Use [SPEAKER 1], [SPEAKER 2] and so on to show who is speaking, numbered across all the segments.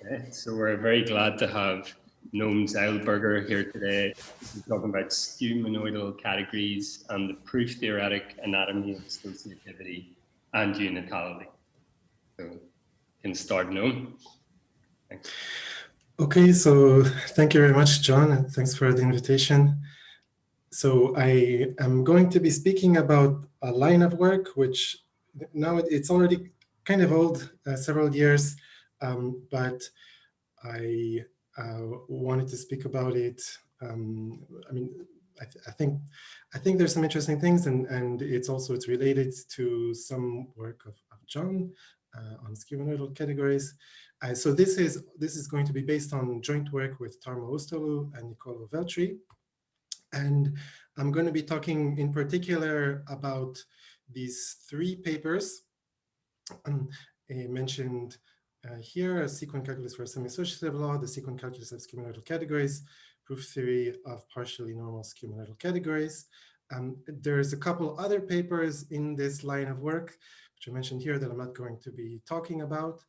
[SPEAKER 1] Okay, so we're very glad to have Noam Zeilberger here today. We're talking about skew monoidal categories and the proof-theoretic anatomy of associativity and unitality. So can start, Noam. Thanks.
[SPEAKER 2] Okay, so thank you very much, John, and thanks for the invitation. So I am going to be speaking about a line of work, which now it's already kind of old, several years, but I wanted to speak about it. I mean, I think there's some interesting things, and it's related to some work of John on skewness categories. So this is going to be based on joint work with Tarmo Oostolu and Nicolo Veltri. And I'm going to be talking in particular about these three papers mentioned here: a sequent calculus for a semi-associative law, the sequent calculus of skewness categories, proof theory of partially normal skewness categories. There's a couple other papers in this line of work, which I mentioned here, that I'm not going to be talking about.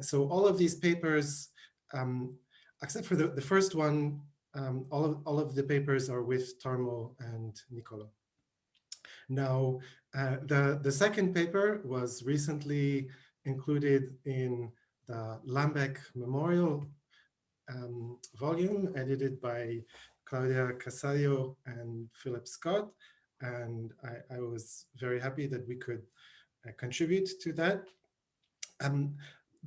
[SPEAKER 2] So all of these papers, except for the first one, all of the papers are with Tarmo and Nicolo. Now, the second paper was recently included in the Lambeck Memorial volume, edited by Claudia Casadio and Philip Scott. And I was very happy that we could contribute to that.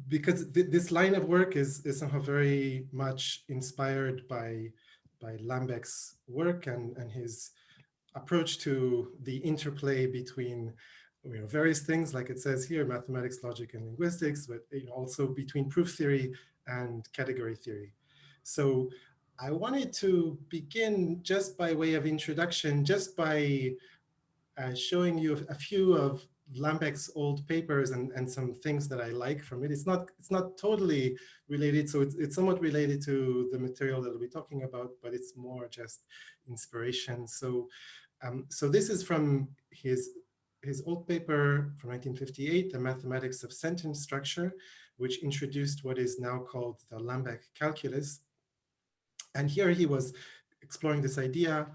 [SPEAKER 2] Because this line of work is somehow very much inspired by Lambeck's work and his approach to the interplay between various things, like it says here, mathematics, logic, and linguistics, but also between proof theory and category theory. So I wanted to begin just by way of introduction, just by showing you a few of Lambeck's old papers and some things that I like from it. It's not totally related, so it's somewhat related to the material that we'll be talking about, but it's more just inspiration. So this is from his old paper from 1958, The Mathematics of Sentence Structure, which introduced what is now called the Lambeck calculus. And here he was exploring this idea.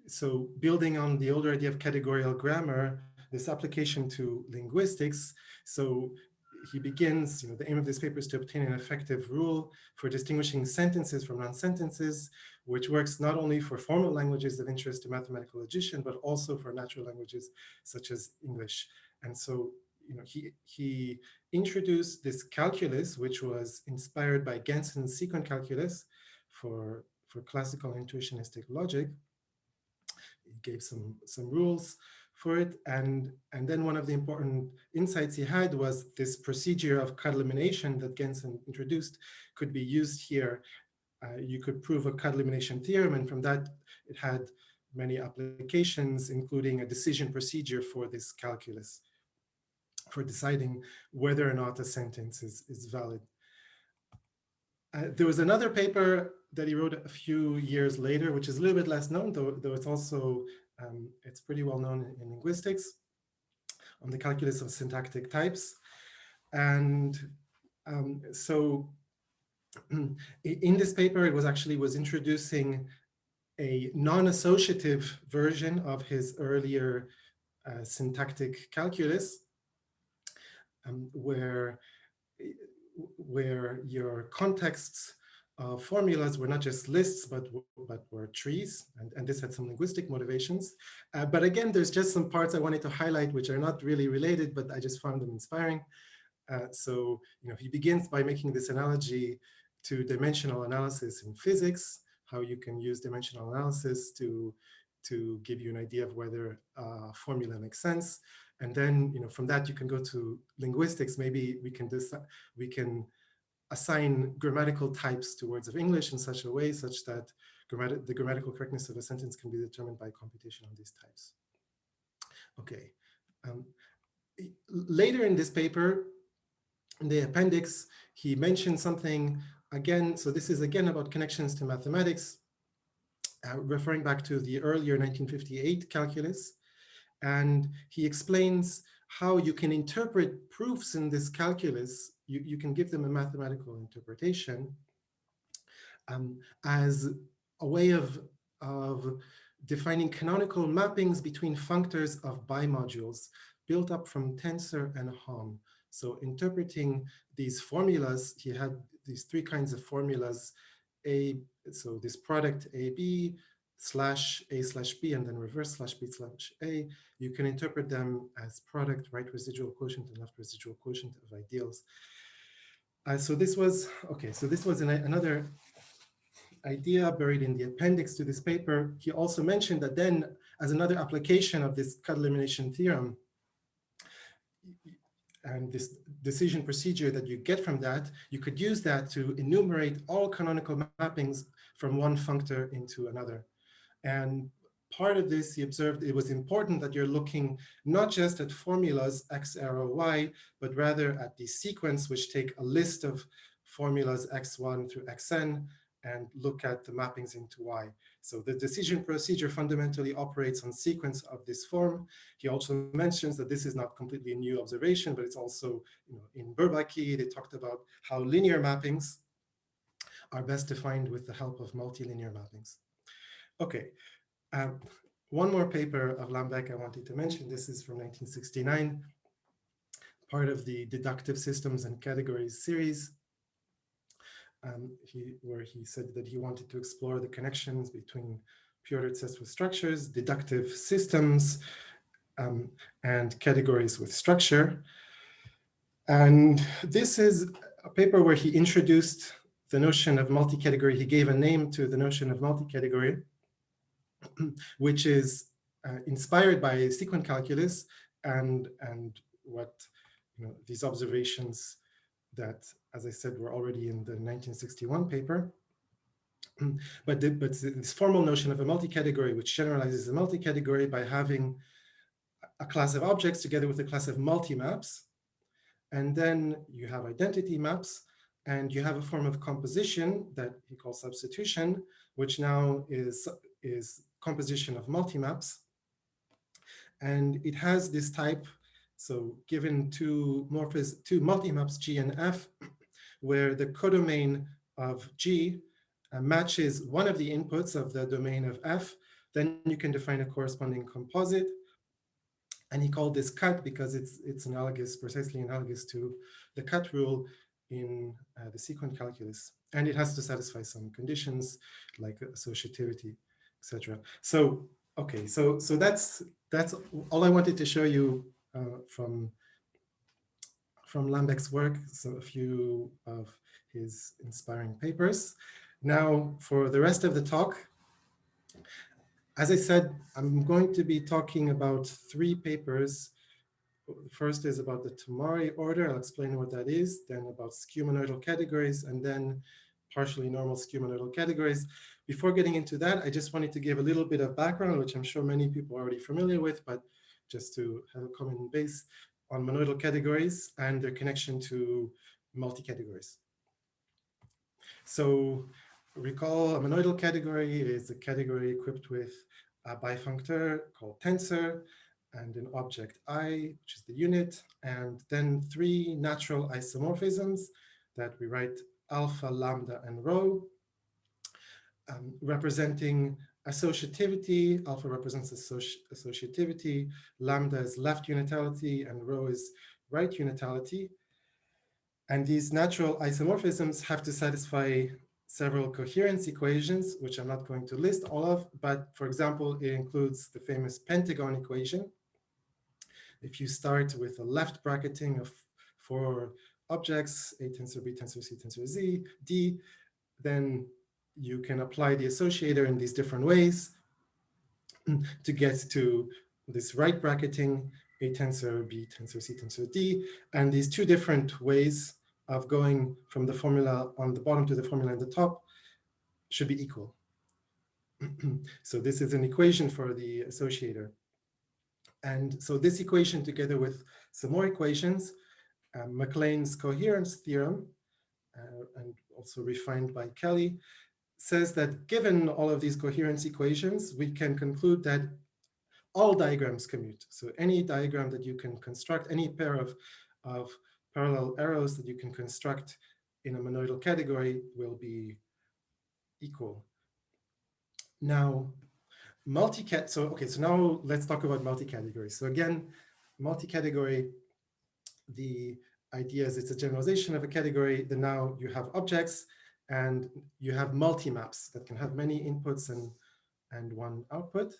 [SPEAKER 2] So building on the older idea of categorical grammar, this application to linguistics. So he begins, the aim of this paper is to obtain an effective rule for distinguishing sentences from non-sentences, which works not only for formal languages of interest to mathematical logician, but also for natural languages such as English. And so, he introduced this calculus, which was inspired by Genson's sequent calculus for classical intuitionistic logic. He gave some rules for it, and then one of the important insights he had was this procedure of cut elimination that Genson introduced could be used here. You could prove a cut elimination theorem, and from that it had many applications, including a decision procedure for this calculus for deciding whether or not a sentence is valid. There was another paper that he wrote a few years later, which is a little bit less known, though it's also, it's pretty well known in linguistics, on the calculus of syntactic types. And so in this paper, it was introducing a non-associative version of his earlier syntactic calculus, where your contexts of formulas were not just lists, but were trees, and this had some linguistic motivations. But again, there's just some parts I wanted to highlight which are not really related, but I just found them inspiring. So he begins by making this analogy to dimensional analysis in physics, how you can use dimensional analysis to give you an idea of whether a formula makes sense. And then, from that, you can go to linguistics. Maybe we can assign grammatical types to words of English in such a way such that the grammatical correctness of a sentence can be determined by computation on these types. Okay. Later in this paper, in the appendix, he mentioned something again. So this is again about connections to mathematics, referring back to the earlier 1958 calculus. And he explains how you can interpret proofs in this calculus. You can give them a mathematical interpretation as a way of defining canonical mappings between functors of bimodules built up from tensor and Hom. So interpreting these formulas, he had these three kinds of formulas, so this product AB slash A slash B and then reverse slash B slash A. You can interpret them as product, right residual quotient and left residual quotient of ideals. So this was, okay, so this was another idea buried in the appendix to this paper. He also mentioned that then, as another application of this cut elimination theorem and this decision procedure that you get from that, you could use that to enumerate all canonical mappings from one functor into another. And part of this, he observed it was important that you're looking not just at formulas x arrow y, but rather at the sequence, which take a list of formulas x1 through xn and look at the mappings into y. So the decision procedure fundamentally operates on sequence of this form. He also mentions that this is not completely a new observation, but it's also, in Bourbaki, they talked about how linear mappings are best defined with the help of multilinear mappings. Okay, one more paper of Lambeck I wanted to mention. This is from 1969, part of the Deductive Systems and Categories series, where he said that he wanted to explore the connections between pure-ordered sets with structures, deductive systems, and categories with structure. And this is a paper where he introduced the notion of multi-category. He gave a name to the notion of multi-category, which is inspired by sequent calculus and what these observations that, as I said, were already in the 1961 paper. But this formal notion of a multi-category, which generalizes a multi-category by having a class of objects together with a class of multi-maps. And then you have identity maps, and you have a form of composition that he calls substitution, which now is composition of multi-maps. And it has this type, so given two multi-maps G and F, where the codomain of G matches one of the inputs of the domain of F, then you can define a corresponding composite. And he called this cut because it's analogous, precisely analogous to the cut rule in the sequent calculus. And it has to satisfy some conditions like associativity, etc. So, okay, so that's all I wanted to show you from Lambeck's work, so a few of his inspiring papers. Now, for the rest of the talk, as I said, I'm going to be talking about three papers. The first is about the Tamari order. I'll explain what that is, then about skew monoidal categories, and then partially normal skew monoidal categories. Before getting into that, I just wanted to give a little bit of background, which I'm sure many people are already familiar with, but just to have a common base on monoidal categories and their connection to multi-categories. So recall a monoidal category is a category equipped with a bifunctor called tensor and an object I, which is the unit, and then three natural isomorphisms that we write alpha, lambda, and rho, representing associativity. Alpha represents associativity, lambda is left unitality, and rho is right unitality. And these natural isomorphisms have to satisfy several coherence equations, which I'm not going to list all of, but for example, it includes the famous pentagon equation. If you start with a left bracketing of four objects, A tensor B tensor C tensor Z, D, then you can apply the associator in these different ways to get to this right bracketing, A tensor B tensor C tensor D, and these two different ways of going from the formula on the bottom to the formula on the top should be equal. So this is an equation for the associator. And so this equation, together with some more equations, Maclane's coherence theorem, and also refined by Kelly, says that given all of these coherence equations, we can conclude that all diagrams commute. So any diagram that you can construct, any pair of parallel arrows that you can construct in a monoidal category will be equal. Now, so now let's talk about multi-categories. So again, multi-category, the idea is it's a generalization of a category. Then now you have objects and you have multi-maps that can have many inputs and one output.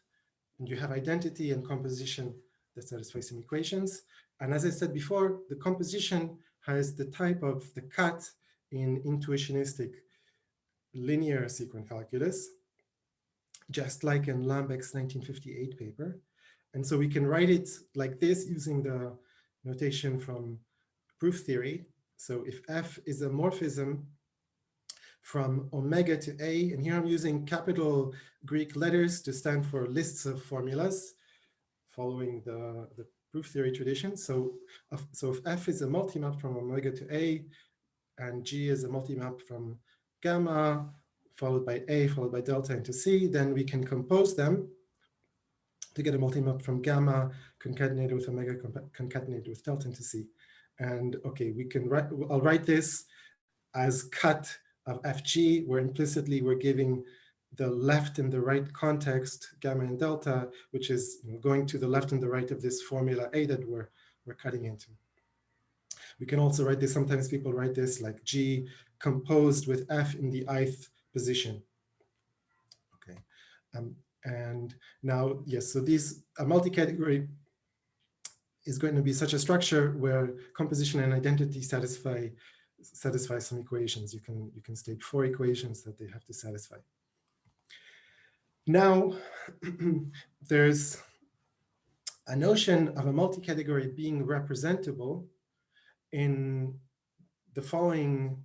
[SPEAKER 2] And you have identity and composition that satisfy some equations. And as I said before, the composition has the type of the cut in intuitionistic linear sequent calculus, just like in Lambeck's 1958 paper. And so we can write it like this using the notation from proof theory. So if F is a morphism from omega to A, and here I'm using capital Greek letters to stand for lists of formulas following the proof theory tradition. So if F is a multimap from omega to A, and G is a multimap from gamma, followed by A, followed by delta into C, then we can compose them to get a multimap from gamma concatenated with omega concatenated with delta into C. And okay, we can write, I'll write this as cut of FG, where implicitly we're giving the left and the right context, gamma and delta, which is going to the left and the right of this formula A that we're cutting into. We can also write this, sometimes people write this like G composed with F in the ith position. Okay, and now, yes, so a multi-category is going to be such a structure where composition and identity satisfy some equations. You can state 4 equations that they have to satisfy. Now, there's a notion of a multi-category being representable in the following,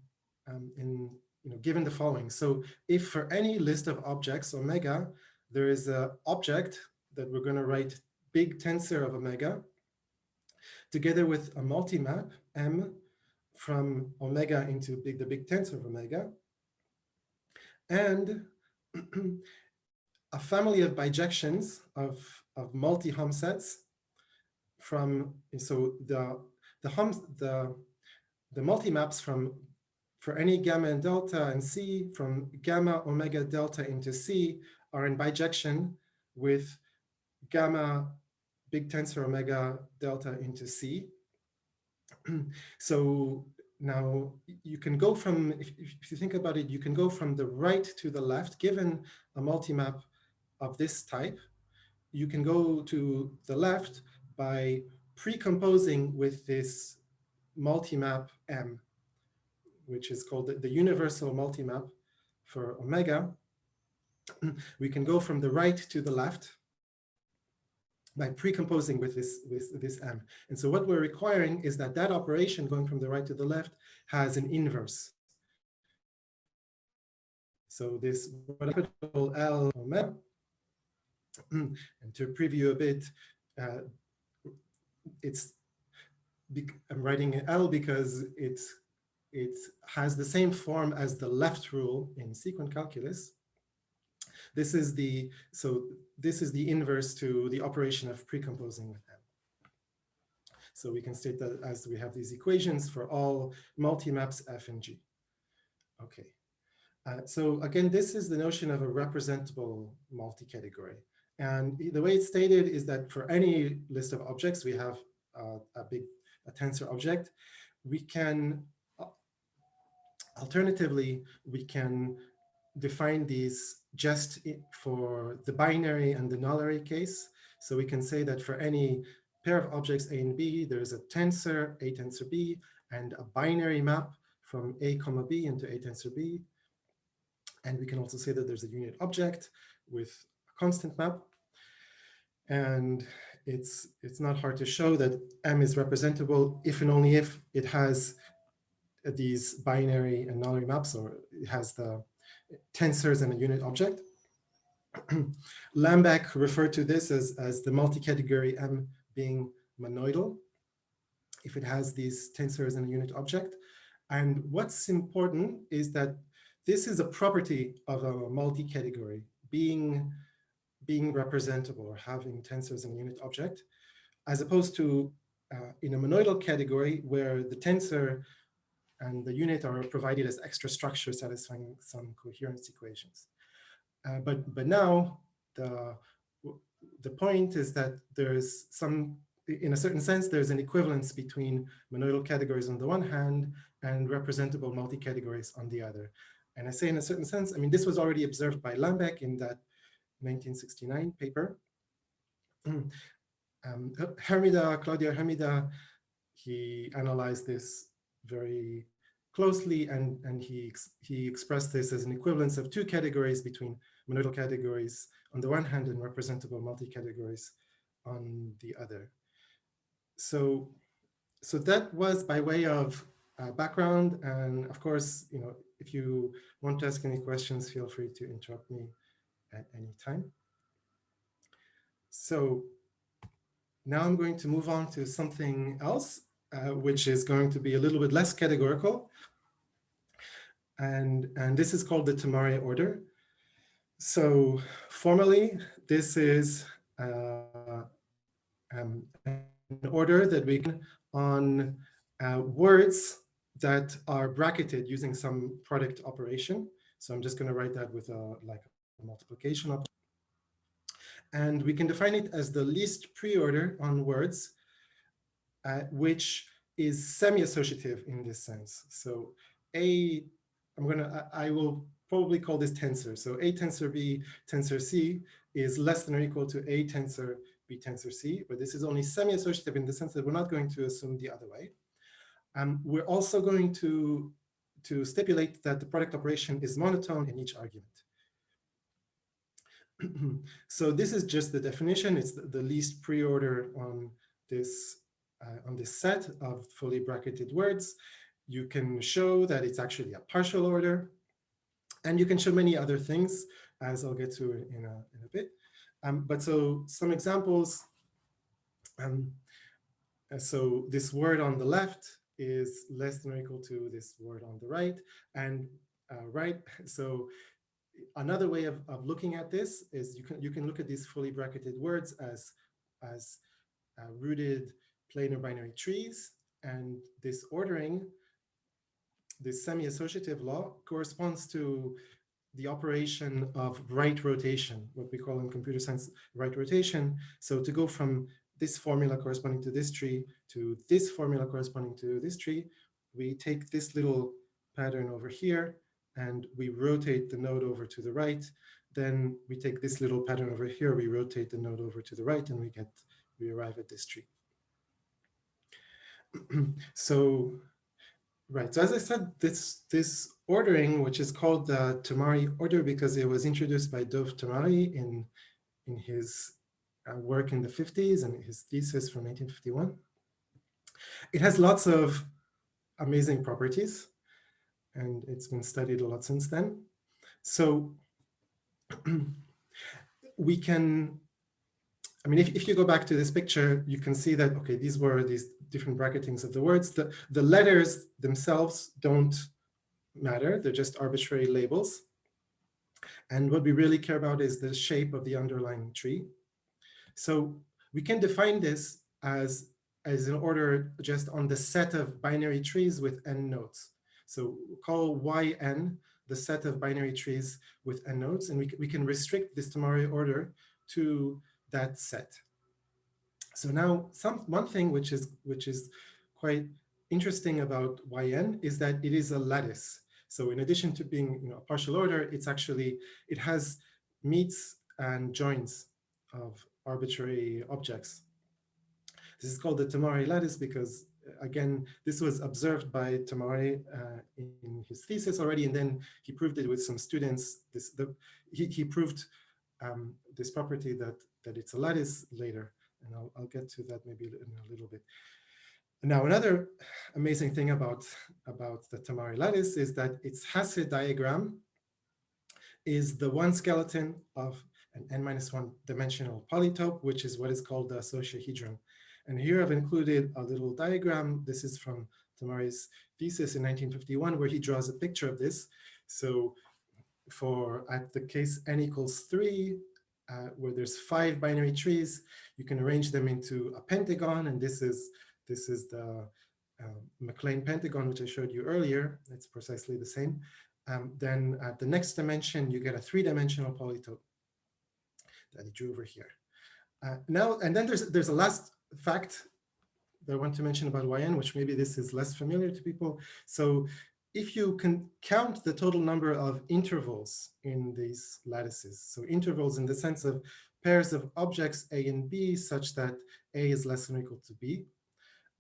[SPEAKER 2] given the following. So if for any list of objects, omega, there is an object that we're going to write big tensor of omega, together with a multimap, M, from omega into the big tensor of omega, and a family of bijections of multi-hom sets from, so the multi-maps for any gamma and delta and C from gamma omega delta into C are in bijection with gamma big tensor omega delta into C. So now you can go from, if you think about it, you can go from the right to the left, given a multi-map of this type. You can go to the left by precomposing with this multi-map M, which is called the universal multi-map for omega. We can go from the right to the left by precomposing with this M. And so what we're requiring is that that operation going from the right to the left has an inverse. So this capital L omega, and to preview a bit, I'm writing L because it has the same form as the left rule in sequent calculus. This is the inverse to the operation of precomposing with M. So we can state that as we have these equations for all multi-maps F and G. Okay. So again, this is the notion of a representable multi-category. And the way it's stated is that for any list of objects, we have a tensor object. We can, alternatively, we can define these just for the binary and the nullary case. So we can say that for any pair of objects A and B, there's a tensor, A tensor B, and a binary map from A comma B into A tensor B. And we can also say that there's a unit object with a constant map. And it's not hard to show that M is representable if and only if it has these binary and nullary maps, or it has the tensors and a unit object. Lambeck referred to this as the multi-category M being monoidal, if it has these tensors and a unit object. And what's important is that this is a property of a multi-category, being being representable or having tensors in a unit object, as opposed to in a monoidal category where the tensor and the unit are provided as extra structures satisfying some coherence equations. But now the point is that there's some, in a certain sense, there's an equivalence between monoidal categories on the one hand and representable multi-categories on the other. And I say in a certain sense, I mean, this was already observed by Lambeck in that 1969 paper. Claudio Hermida, he analyzed this very closely, and he expressed this as an equivalence of two categories between monoidal categories on the one hand and representable multi-categories on the other. So that was by way of background, and of course, you know, if you want to ask any questions, feel free to interrupt me at any time. So now I'm going to move on to something else, which is going to be a little bit less categorical. And this is called the Tamari order. So formally, this is an order that we can on words that are bracketed using some product operation. So I'm just going to write that with like a multiplication operation. And we can define it as the least pre-order on words, which is semi-associative in this sense. So I will probably call this tensor. So A tensor B tensor C is less than or equal to A tensor B tensor C, but this is only semi-associative in the sense that we're not going to assume the other way. We're also going to stipulate that the product operation is monotone in each argument. So this is just the definition. It's the least pre-order on this set of fully bracketed words. You can show that it's actually a partial order, and you can show many other things, as I'll get to in a bit. But so some examples. So this word on the left is less than or equal to this word on the right, and so another way of looking at this is you can look at these fully bracketed words as rooted planar binary trees, and this ordering, this semi-associative law, corresponds to the operation of right rotation, what we call in computer science right rotation. So to go from this formula corresponding to this tree to this formula corresponding to this tree, we take this little pattern over here and we rotate the node over to the right. Then we take this little pattern over here, we rotate the node over to the right, and we arrive at this tree. So, right, so as I said, this ordering, which is called the Tamari order because it was introduced by Dov Tamari in his work in the 50s and his thesis from 1951. It has lots of amazing properties, and it's been studied a lot since then. So we can, I mean, if you go back to this picture, you can see that, okay, these were these different bracketings of the words. The letters themselves don't matter. They're just arbitrary labels. And what we really care about is the shape of the underlying tree. So we can define this as an order just on the set of binary trees with n nodes. So we'll call yn the set of binary trees with n nodes, and we can restrict this Tamari order to that set. So now one thing which is quite interesting about yn is that it is a lattice. So in addition to being a partial order, it has meets and joins of arbitrary objects. This is called the Tamari lattice because, again, this was observed by Tamari in his thesis already, and then he proved it with some students. He proved this property that it's a lattice later, and I'll get to that maybe in a little bit. Now, another amazing thing about the Tamari lattice is that its Hasse diagram is the one skeleton of an n-1 dimensional polytope, which is what is called the associahedron. And here I've included a little diagram. This is from Tamari's thesis in 1951, where he draws a picture of this. So at the case n equals 3, where there's 5 binary trees. You can arrange them into a pentagon, and this is the McLean pentagon, which I showed you earlier. It's precisely the same. Then at the next dimension, you get a 3-dimensional polytope that I drew over here. Now, and then there's a last fact that I want to mention about YN, which maybe this is less familiar to people. So if you can count the total number of intervals in these lattices, so intervals in the sense of pairs of objects A and B such that A is less than or equal to B,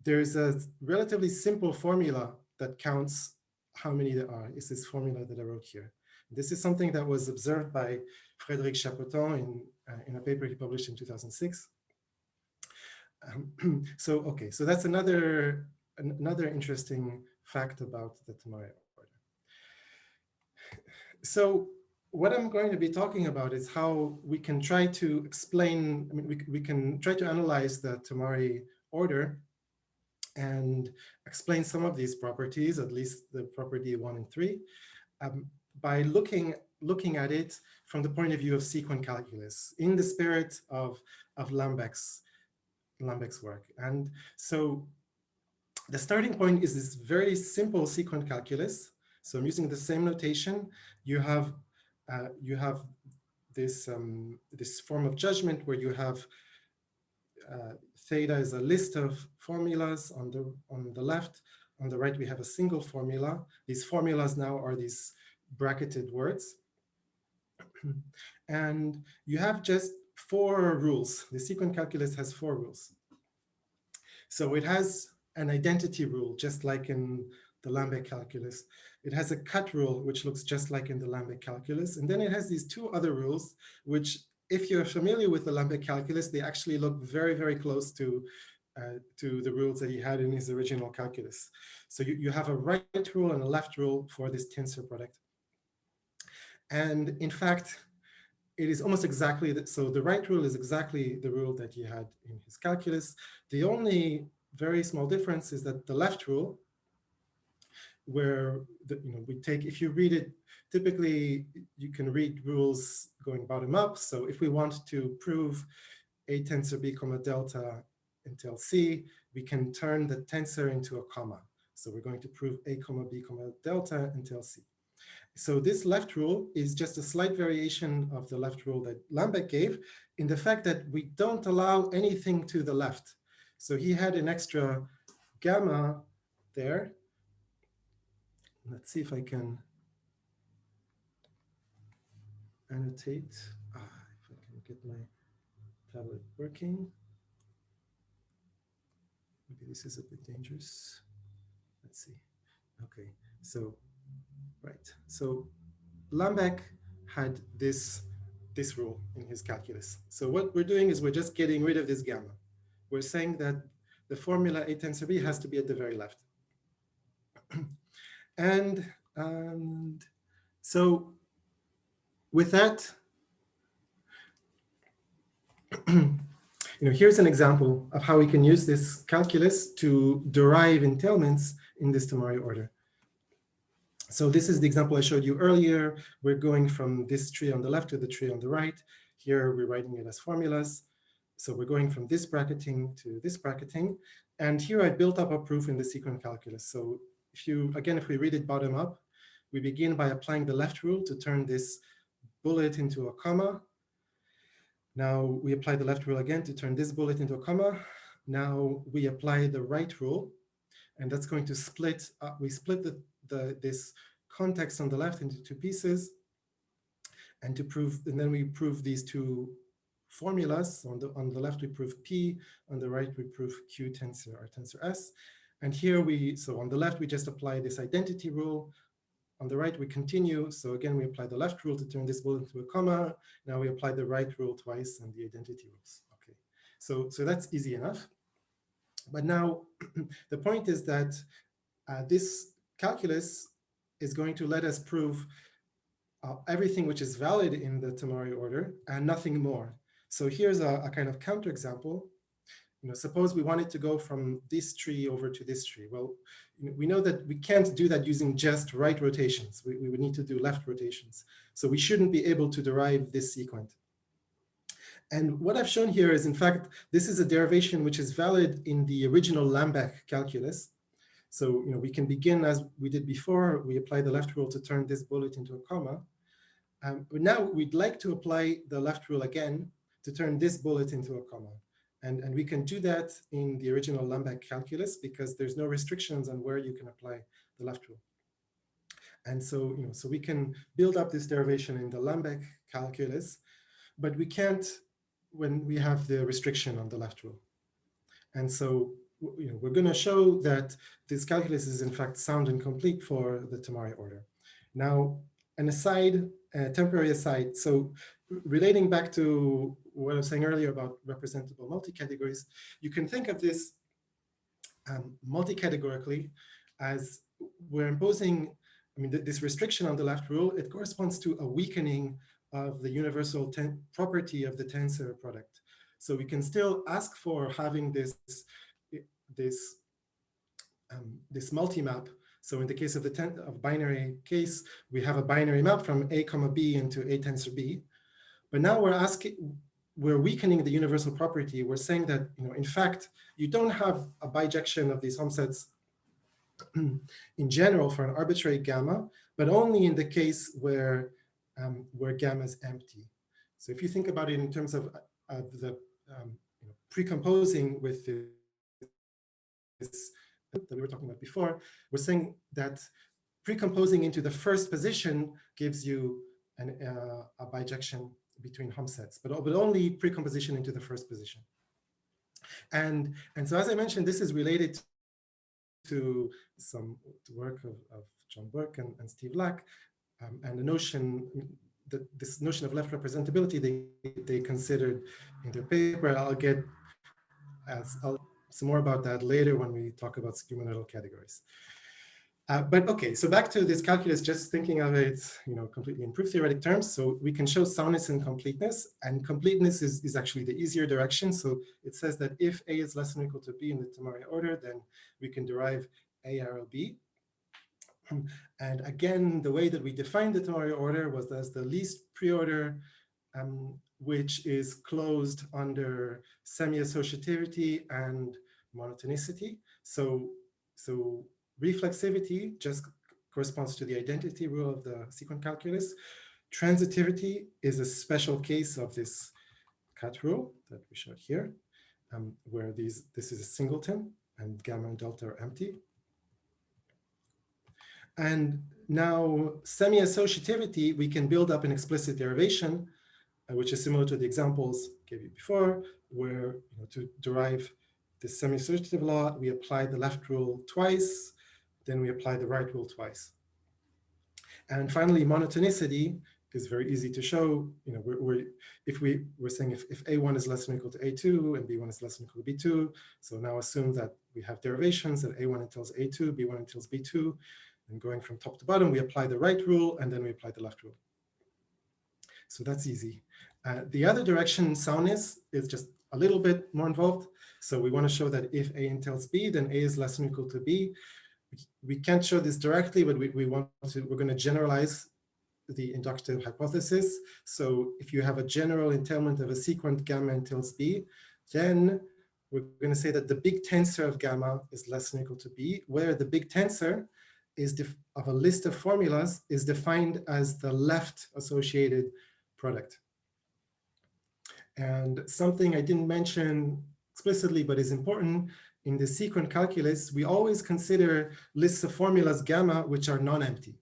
[SPEAKER 2] there's a relatively simple formula that counts how many there are. It's this formula that I wrote here. This is something that was observed by Frédéric Chapoton in a paper he published in 2006. So that's another interesting fact about the Tamari order. So what I'm going to be talking about is how we can try to explain, I mean, we can try to analyze the Tamari order and explain some of these properties, at least the property 1 and 3, by looking at it from the point of view of sequent calculus in the spirit of Lambek's work. And so the starting point is this very simple sequent calculus. So I'm using the same notation. You have this form of judgment where you have theta is a list of formulas on the left. On the right, we have a single formula. These formulas now are these bracketed words. And you have just 4 rules. The sequent calculus has 4 rules. So it has an identity rule, just like in the Lambek calculus. It has a cut rule, which looks just like in the Lambek calculus. And then it has these 2 other rules, which, if you're familiar with the Lambek calculus, they actually look very, very close to the rules that he had in his original calculus. So you have a right rule and a left rule for this tensor product. And in fact, it is almost exactly that. So the right rule is exactly the rule that he had in his calculus. The only very small difference is that the left rule, where we take, if you read it, typically you can read rules going bottom up. So if we want to prove A tensor B comma delta until C, we can turn the tensor into a comma. So we're going to prove A comma B comma delta until C. So this left rule is just a slight variation of the left rule that Lambek gave, in the fact that we don't allow anything to the left. So he had an extra gamma there. Let's see if I can annotate. If I can get my tablet working. Maybe this is a bit dangerous. Let's see. Okay, so right. So Lambek had this rule in his calculus. So what we're doing is we're just getting rid of this gamma. We're saying that the formula A tensor B has to be at the very left. And so with that, here's an example of how we can use this calculus to derive entailments in this Tamari order. So this is the example I showed you earlier. We're going from this tree on the left to the tree on the right. Here we're writing it as formulas. So we're going from this bracketing to this bracketing. And here I built up a proof in the sequent calculus. So if we read it bottom up, we begin by applying the left rule to turn this bullet into a comma. Now we apply the left rule again to turn this bullet into a comma. Now we apply the right rule, and that's going to split. We split this context on the left into 2 pieces, and then we prove these 2 formulas. On the left we prove P, on the right we prove Q tensor or tensor S. And here so on the left we just apply this identity rule. On the right we continue. So again we apply the left rule to turn this bullet into a comma. Now we apply the right rule twice and the identity rules. Okay, so that's easy enough. But now the point is that this calculus is going to let us prove everything which is valid in the Tamari order and nothing more. So here's a kind of counterexample. Suppose we wanted to go from this tree over to this tree. Well, we know that we can't do that using just right rotations. We would need to do left rotations. So we shouldn't be able to derive this sequent. And what I've shown here is, in fact, this is a derivation which is valid in the original Lambek calculus. So we can begin as we did before. We apply the left rule to turn this bullet into a comma. But now we'd like to apply the left rule again to turn this bullet into a comma. And we can do that in the original Lambek calculus because there's no restrictions on where you can apply the left rule. And so, so we can build up this derivation in the Lambek calculus, but we can't when we have the restriction on the left rule. And so, we're going to show that this calculus is in fact sound and complete for the Tamari order. Now, an aside, a temporary aside. So relating back to what I was saying earlier about representable multi-categories, you can think of this multi-categorically as we're imposing, this restriction on the left rule, it corresponds to a weakening of the universal property of the tensor product. So we can still ask for having this multi-map. So in the case of the binary case, we have a binary map from A comma B into A tensor B. But now we're weakening the universal property. We're saying that, in fact, you don't have a bijection of these home sets in general for an arbitrary gamma, but only in the case where gamma is empty. So if you think about it in terms of the precomposing with this that we were talking about before, we're saying that precomposing into the first position gives you a bijection between home sets, but only precomposition into the first position. And so, as I mentioned, this is related to some work of John Burke and Steve Lack, and the notion that this notion of left representability they considered in their paper. I'll get some more about that later when we talk about skew-monoidal categories. But okay, so back to this calculus, just thinking of it, completely in proof-theoretic terms. So we can show soundness and completeness is actually the easier direction. So it says that if A is less than or equal to B in the Tamari order, then we can derive A arrow B. And again, the way that we defined the Tamari order was as the least preorder, which is closed under semi-associativity and monotonicity. So reflexivity just corresponds to the identity rule of the sequent calculus. Transitivity is a special case of this cut rule that we showed here, where this is a singleton and gamma and delta are empty. And now semi-associativity, we can build up an explicit derivation, which is similar to the examples I gave you before, where to derive the semi-associative law, we apply the left rule twice, then we apply the right rule twice. And finally, monotonicity is very easy to show. We're saying if A1 is less than or equal to A2 and B1 is less than or equal to B2, so now assume that we have derivations that A1 entails A2, B1 entails B2, and going from top to bottom, we apply the right rule and then we apply the left rule. So that's easy. The other direction, soundness, is just a little bit more involved. So we want to show that if A entails B, then A is less than or equal to B. We can't show this directly, but we're going to generalize the inductive hypothesis. So if you have a general entailment of a sequent gamma entails B, then we're going to say that the big tensor of gamma is less than or equal to B, where the big tensor is of a list of formulas is defined as the left associated product. And something I didn't mention explicitly, but is important, in the sequent calculus, we always consider lists of formulas gamma, which are non-empty.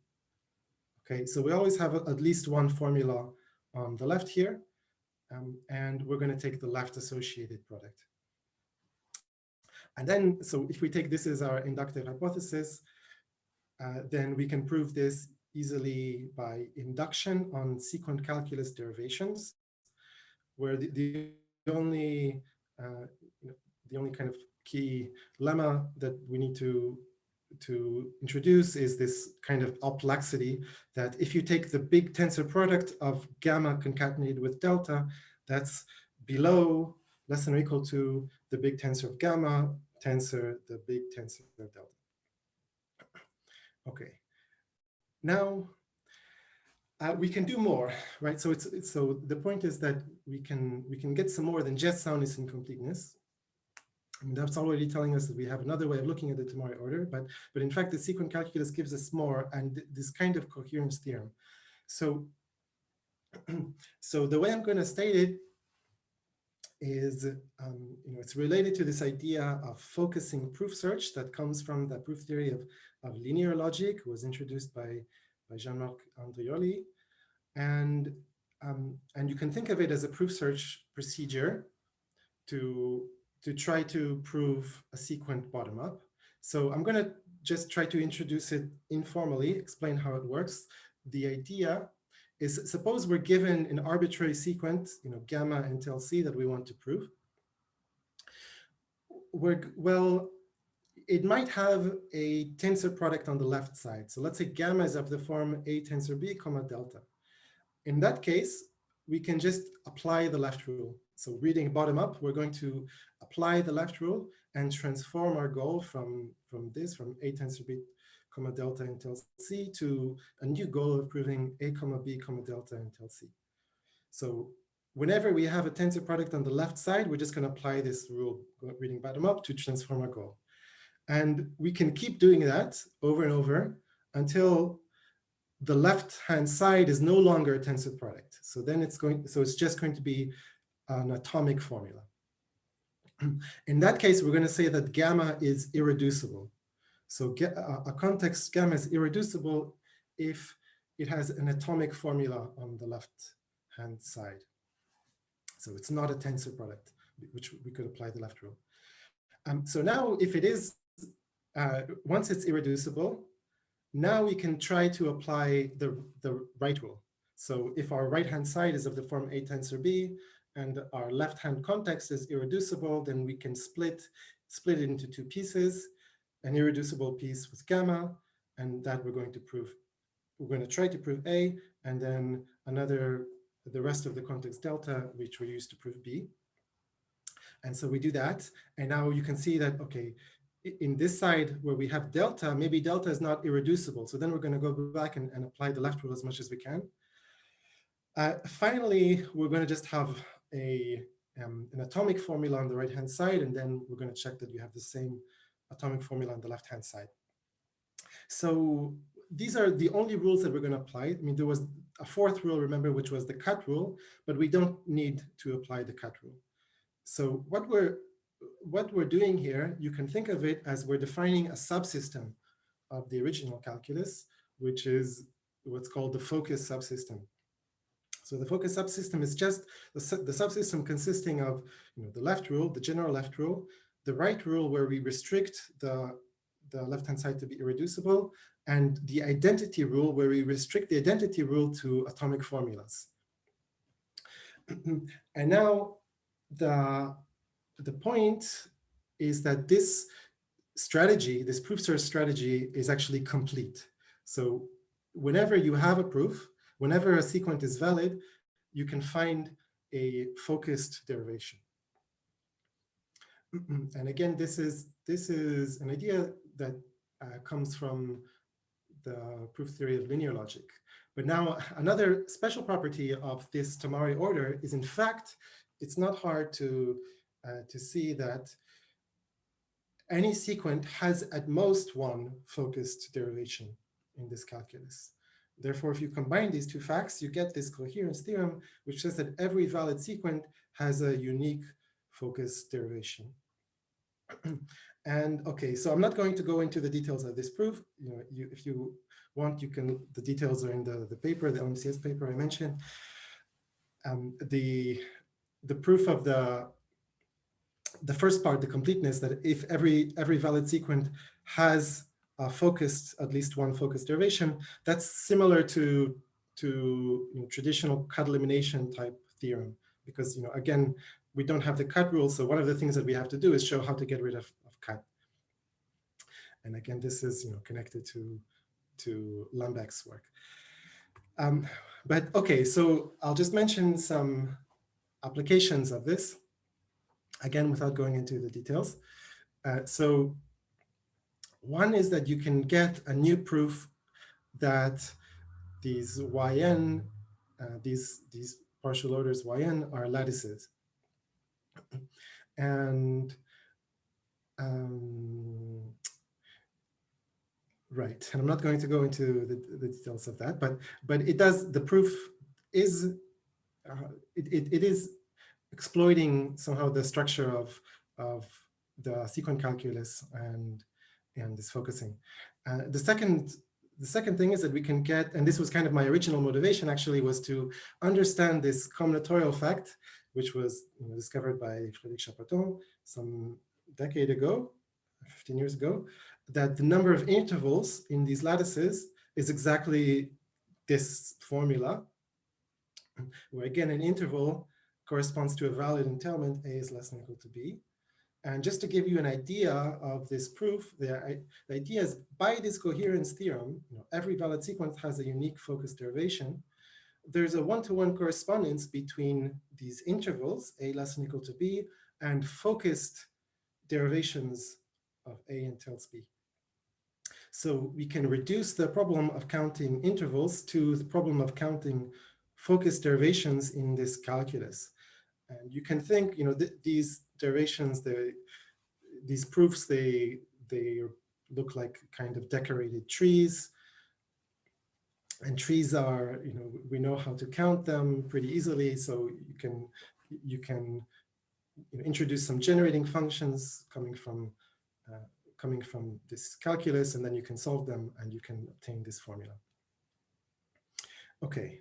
[SPEAKER 2] Okay, so we always have at least one formula on the left here, and we're going to take the left associated product. And then, so if we take this as our inductive hypothesis, then we can prove this easily by induction on sequent calculus derivations, where the only kind of key lemma that we need to introduce is this kind of opplaxity that if you take the big tensor product of gamma concatenated with delta, that's below, less than or equal to the big tensor of gamma, tensor the big tensor of delta. Okay, now We can do more, right? So so the point is that we can get some more than just soundness and completeness. I mean, that's already telling us that we have another way of looking at the Tamari order, but in fact, the sequent calculus gives us more, and this kind of coherence theorem. So, so the way I'm going to state it is, it's related to this idea of focusing proof search that comes from the proof theory of linear logic, was introduced by Jean-Marc Andrioli. And you can think of it as a proof search procedure to try to prove a sequent bottom up. So I'm going to just try to introduce it informally, explain how it works. The idea is, suppose we're given an arbitrary sequence, gamma until C, that we want to prove. Well, it might have a tensor product on the left side. So let's say gamma is of the form A tensor B comma delta. In that case, we can just apply the left rule. So reading bottom up, we're going to apply the left rule and transform our goal from A tensor B comma delta until C to a new goal of proving A comma B comma delta until C. So whenever we have a tensor product on the left side, we're just going to apply this rule, reading bottom up, to transform our goal. And we can keep doing that over and over until the left-hand side is no longer a tensor product. So then it's just going to be an atomic formula. In that case, we're going to say that gamma is irreducible. So a context gamma is irreducible if it has an atomic formula on the left-hand side. So it's not a tensor product, which we could apply the left rule. So now if it is, once it's irreducible, now we can try to apply the right rule. So if our right-hand side is of the form A tensor B and our left-hand context is irreducible, then we can split it into two pieces, an irreducible piece with gamma, and that we're going to try to prove A, and then the rest of the context delta, which we use to prove B. And so we do that, and now you can see that, okay, in this side where we have delta, maybe delta is not irreducible. So then we're going to go back and apply the left rule as much as we can. Finally, we're going to just have an atomic formula on the right-hand side, and then we're going to check that you have the same atomic formula on the left-hand side. So these are the only rules that we're going to apply. I mean, there was a fourth rule, remember, which was the cut rule, but we don't need to apply the cut rule. So what we're doing here, you can think of it as we're defining a subsystem of the original calculus, which is what's called the focus subsystem. So the focus subsystem is just the subsystem consisting of the left rule, the general left rule, the right rule where we restrict the left-hand side to be irreducible, and the identity rule where we restrict the identity rule to atomic formulas. And now the point is that this strategy, this proof search strategy, is actually complete. So whenever you have a proof, whenever a sequent is valid, you can find a focused derivation. And again, this is an idea that comes from the proof theory of linear logic. But now another special property of this Tamari order is, in fact, it's not hard to see that any sequent has at most one focused derivation in this calculus. Therefore, if you combine these two facts, you get this coherence theorem, which says that every valid sequent has a unique focus derivation. And okay, so I'm not going to go into the details of this proof. If you want, you can. The details are in the paper, the LMCS paper I mentioned. The proof of the first part, the completeness, that if every valid sequent has at least one focused derivation, that's similar to traditional cut elimination type theorem, because again, we don't have the cut rule. So one of the things that we have to do is show how to get rid of cut. And again, this is connected to Lambek's work. But okay, so I'll just mention some applications of this, again, without going into the details. So one is that you can get a new proof that these yn, these partial orders yn are lattices. And right, and I'm not going to go into the details of that, but it does, the proof is, it is exploiting somehow the structure of the sequent calculus and this focusing. The second thing is that we can get, and this was kind of my original motivation actually, was to understand this combinatorial fact, which was discovered by Frédéric Chapoton some decade ago, 15 years ago, that the number of intervals in these lattices is exactly this formula, where again, an interval corresponds to a valid entailment, A is less than or equal to B. And just to give you an idea of this proof, the idea is by this coherence theorem, every valid sequence has a unique focus derivation. There's a one-to-one correspondence between these intervals, A less than or equal to B, and focused derivations of A entails B. So we can reduce the problem of counting intervals to the problem of counting focused derivations in this calculus. And you can think, these derivations, these proofs, they look like kind of decorated trees. And trees are, we know how to count them pretty easily. So you can introduce some generating functions coming from this calculus, and then you can solve them and you can obtain this formula. Okay.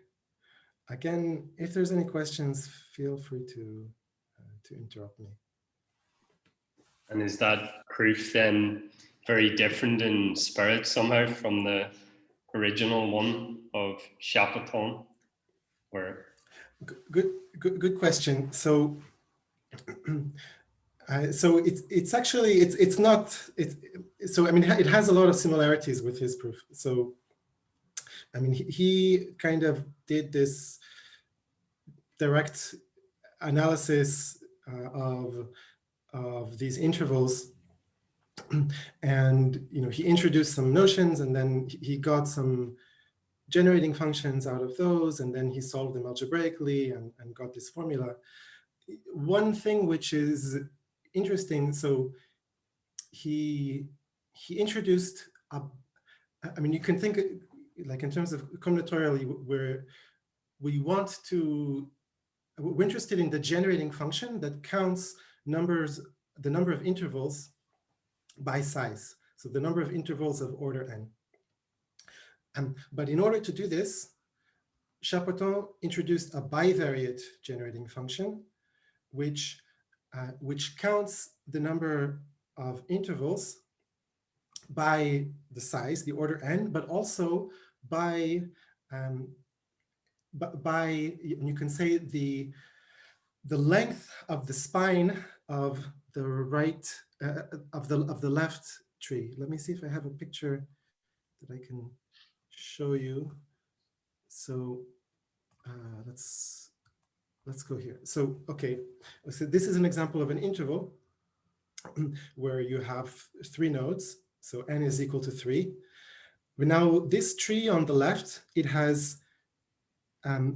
[SPEAKER 2] Again, if there's any questions, feel free to interrupt me.
[SPEAKER 1] And is that proof then very different in spirit somehow from the original one of Chapoton? Or
[SPEAKER 2] good question. So so it's actually not. So I mean, it has a lot of similarities with his proof. So I mean, he kind of did this direct analysis of these intervals, and he introduced some notions, and then he got some generating functions out of those, and then he solved them algebraically and got this formula. One thing which is interesting, so he introduced I mean, you can think like in terms of combinatorially, where we're interested in the generating function that counts the number of intervals by size. So the number of intervals of order n. But in order to do this, Chapoton introduced a bivariate generating function, which counts the number of intervals by the size, the order n, but also by you can say the length of the spine of the right of the left tree. Let me see if I have a picture that I can show you. So let's go here. So okay, so this is an example of an interval where you have 3 nodes. So n is equal to 3. But now this tree on the left, it has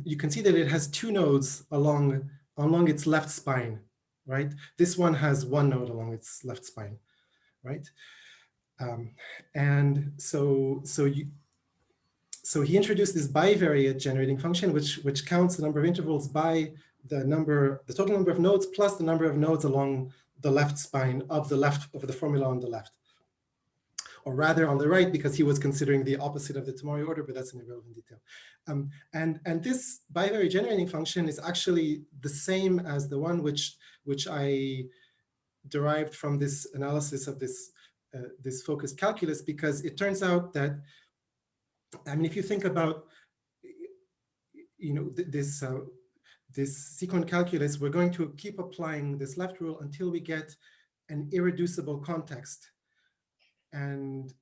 [SPEAKER 2] you can see that it has 2 nodes along its left spine, right? This one has 1 node along its left spine, right? And so he introduced this bivariate generating function, which counts the number of intervals by the total number of nodes plus the number of nodes along the left spine of the formula on the left, or rather on the right, because he was considering the opposite of the Tamari order, but that's an irrelevant detail. And this bivariate generating function is actually the same as the one which I derived from this analysis of this focused calculus, because it turns out that, I mean, if you think about, this sequent calculus, we're going to keep applying this left rule until we get an irreducible context. And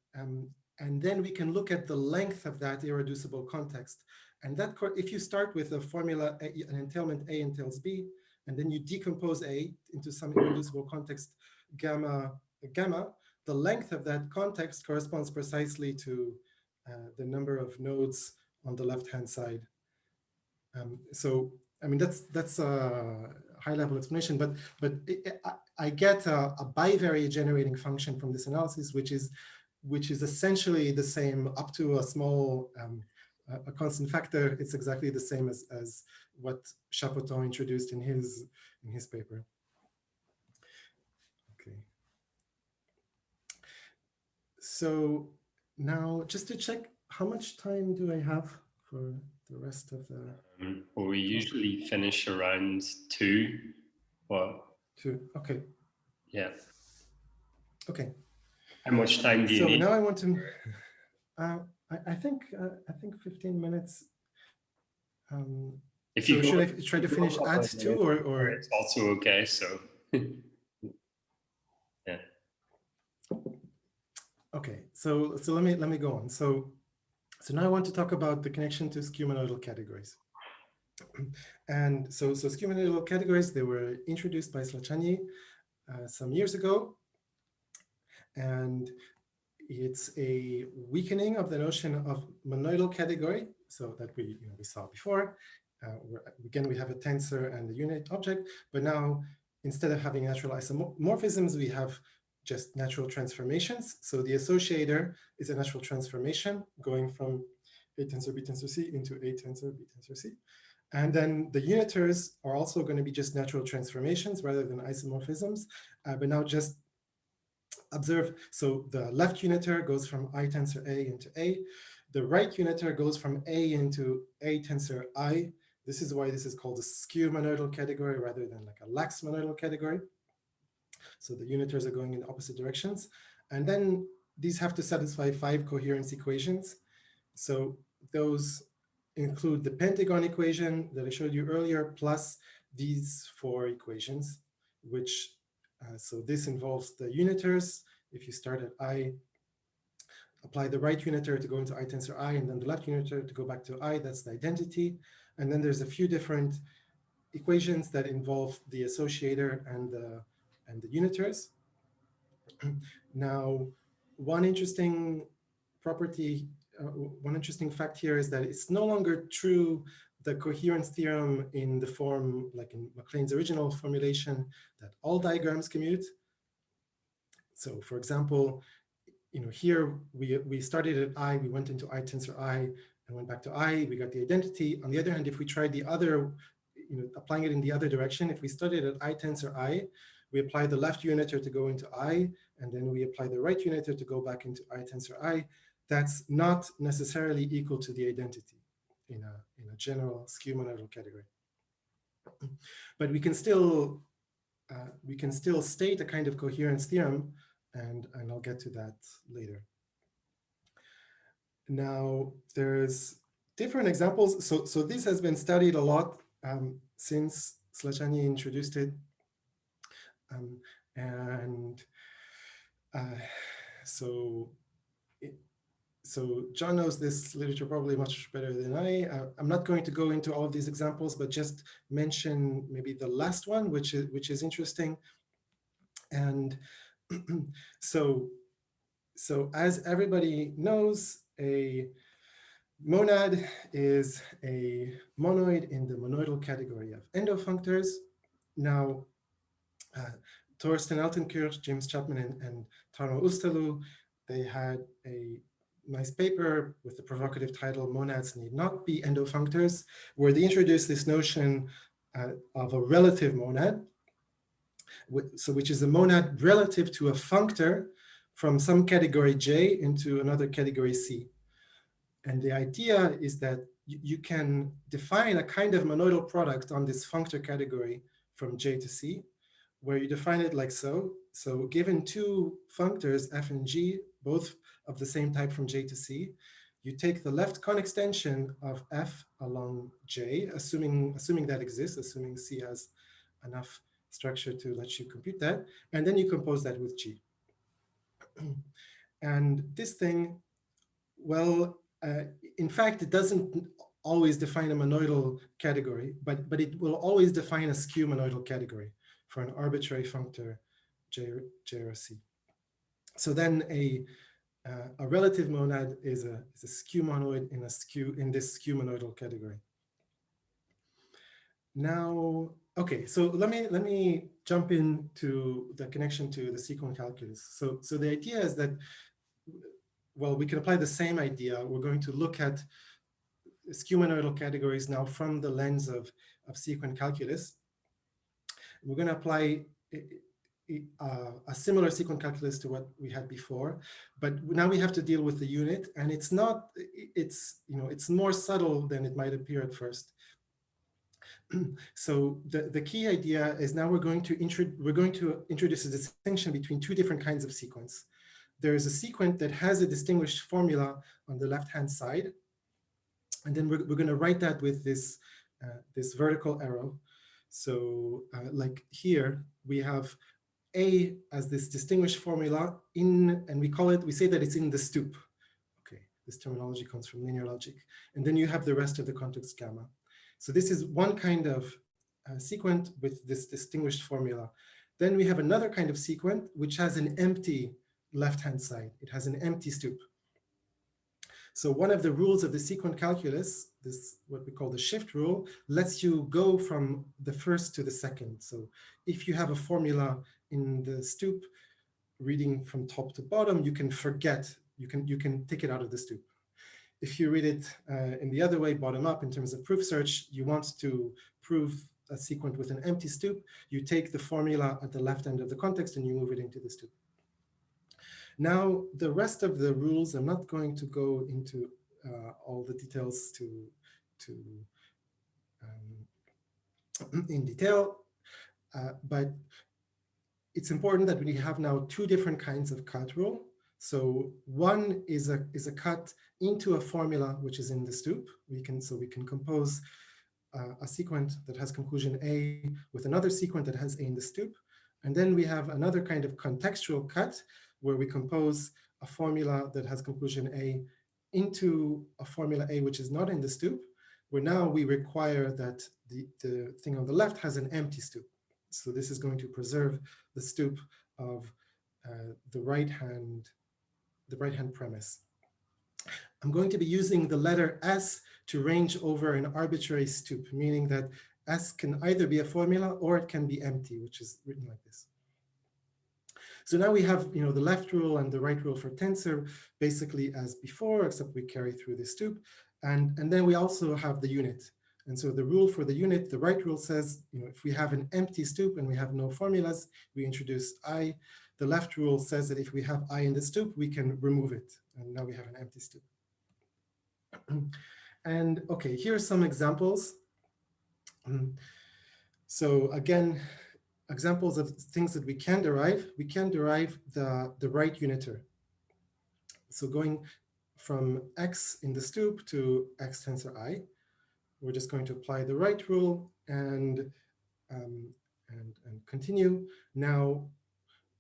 [SPEAKER 2] then we can look at the length of that irreducible context. And that, if you start with a formula, an entailment A entails B, and then you decompose A into some irreducible context gamma, the length of that context corresponds precisely to the number of nodes on the left-hand side. So I mean that's a high-level explanation, but I get a bivariate generating function from this analysis, which is essentially the same up to a small a constant factor. It's exactly the same as what Chapoton introduced in his paper. Okay. So now just to check, how much time do I have for the rest of the
[SPEAKER 1] well, we usually finish around 2. What?
[SPEAKER 2] 2. Okay.
[SPEAKER 1] Yeah.
[SPEAKER 2] Okay.
[SPEAKER 1] How much time do you need?
[SPEAKER 2] So now I want to. I think 15 minutes.
[SPEAKER 1] If you
[SPEAKER 2] so should I try to finish at 2 or
[SPEAKER 1] it's also okay. So yeah.
[SPEAKER 2] Okay. So let me go on. So now I want to talk about the connection to skew monoidal categories. And so skew monoidal categories, they were introduced by Slachanyi some years ago, and it's a weakening of the notion of monoidal category, so that we saw before. Again, we have a tensor and a unit object, but now instead of having natural isomorphisms, we have just natural transformations. So the associator is a natural transformation going from A tensor B tensor C into A tensor B tensor C. And then the uniters are also going to be just natural transformations rather than isomorphisms, but now just observe, so the left uniter goes from I tensor A into A. The right uniter goes from A into A tensor I. This is why this is called a skew monoidal category rather than like a lax monoidal category. So the uniters are going in opposite directions. And then these have to satisfy 5 coherence equations. So those include the pentagon equation that I showed you earlier, plus these 4 equations, which, so this involves the uniters. If you start at I, apply the right uniter to go into I tensor I, and then the left uniter to go back to I, that's the identity. And then there's a few different equations that involve the associator and the uniters. Now, one interesting property, one interesting fact here is that it's no longer true the coherence theorem in the form, like in Maclean's original formulation, that all diagrams commute. So for example, here we started at I, we went into I tensor I and went back to I, we got the identity. On the other hand, if we tried the other, applying it in the other direction, if we started at I tensor I, we apply the left uniter to go into I, and then we apply the right uniter to go back into I tensor I. That's not necessarily equal to the identity in a general skew monoidal category. But we can still state a kind of coherence theorem, and I'll get to that later. Now, there's different examples. So this has been studied a lot since Slachanyi introduced it. So John knows this literature probably much better than I. I'm not going to go into all of these examples, but just mention maybe the last one, which is interesting. And so as everybody knows, a monad is a monoid in the monoidal category of endofunctors. Now, Torsten Altenkirch, James Chapman, and Tarmo Ustalu, they had a nice paper with the provocative title, Monads Need Not Be Endofunctors, where they introduced this notion of a relative monad, which is a monad relative to a functor from some category J into another category C. And the idea is that you can define a kind of monoidal product on this functor category from J to C, where you define it like so. So given 2 functors, f and g, both of the same type from J to C, you take the left conextension of f along J, assuming that exists, assuming C has enough structure to let you compute that, and then you compose that with G. And this thing, well, in fact, it doesn't always define a monoidal category, but it will always define a skew monoidal category for an arbitrary functor J or C. So then A relative monad is a skew monoid in this skew monoidal category. Now, okay, so let me jump into the connection to the sequent calculus. So the idea is that, well, we can apply the same idea. We're going to look at skew monoidal categories now from the lens of sequent calculus. We're going to apply a similar sequent calculus to what we had before, but now we have to deal with the unit, and it's more subtle than it might appear at first. So the key idea is now we're going to introduce a distinction between two different kinds of sequence. There is a sequent that has a distinguished formula on the left-hand side, and then we're going to write that with this vertical arrow. So like here, we have A as this distinguished formula and we say that it's in the STUP. Okay, this terminology comes from linear logic. And then you have the rest of the context gamma. So this is one kind of sequent with this distinguished formula. Then we have another kind of sequent which has an empty left-hand side. It has an empty STUP. So one of the rules of the sequent calculus, this what we call the shift rule, lets you go from the first to the second. So if you have a formula in the STUP reading from top to bottom, you can forget, you can take it out of the STUP. If you read it in the other way, bottom up, in terms of proof search, you want to prove a sequent with an empty STUP, you take the formula at the left end of the context and you move it into the STUP. Now, the rest of the rules, I'm not going to go into all the details in detail, but it's important that we have now two different kinds of cut rule. So one is a cut into a formula which is in the STUP. We can compose a sequent that has conclusion A with another sequent that has A in the STUP. And then we have another kind of contextual cut where we compose a formula that has conclusion A into a formula A which is not in the STUP, where now we require that the thing on the left has an empty STUP. So this is going to preserve the STUP of the right-hand premise. I'm going to be using the letter S to range over an arbitrary STUP, meaning that S can either be a formula or it can be empty, which is written like this. So now we have the left rule and the right rule for tensor basically as before, except we carry through the STUP. And then we also have the unit. And so the rule for the unit, the right rule says, if we have an empty STUP and we have no formulas, we introduce I. The left rule says that if we have I in the STUP, we can remove it. And now we have an empty STUP. And okay, here are some examples. So again, examples of things that we can derive. We can derive the right uniter. So going from X in the STUP to X tensor I, we're just going to apply the right rule and continue. Now,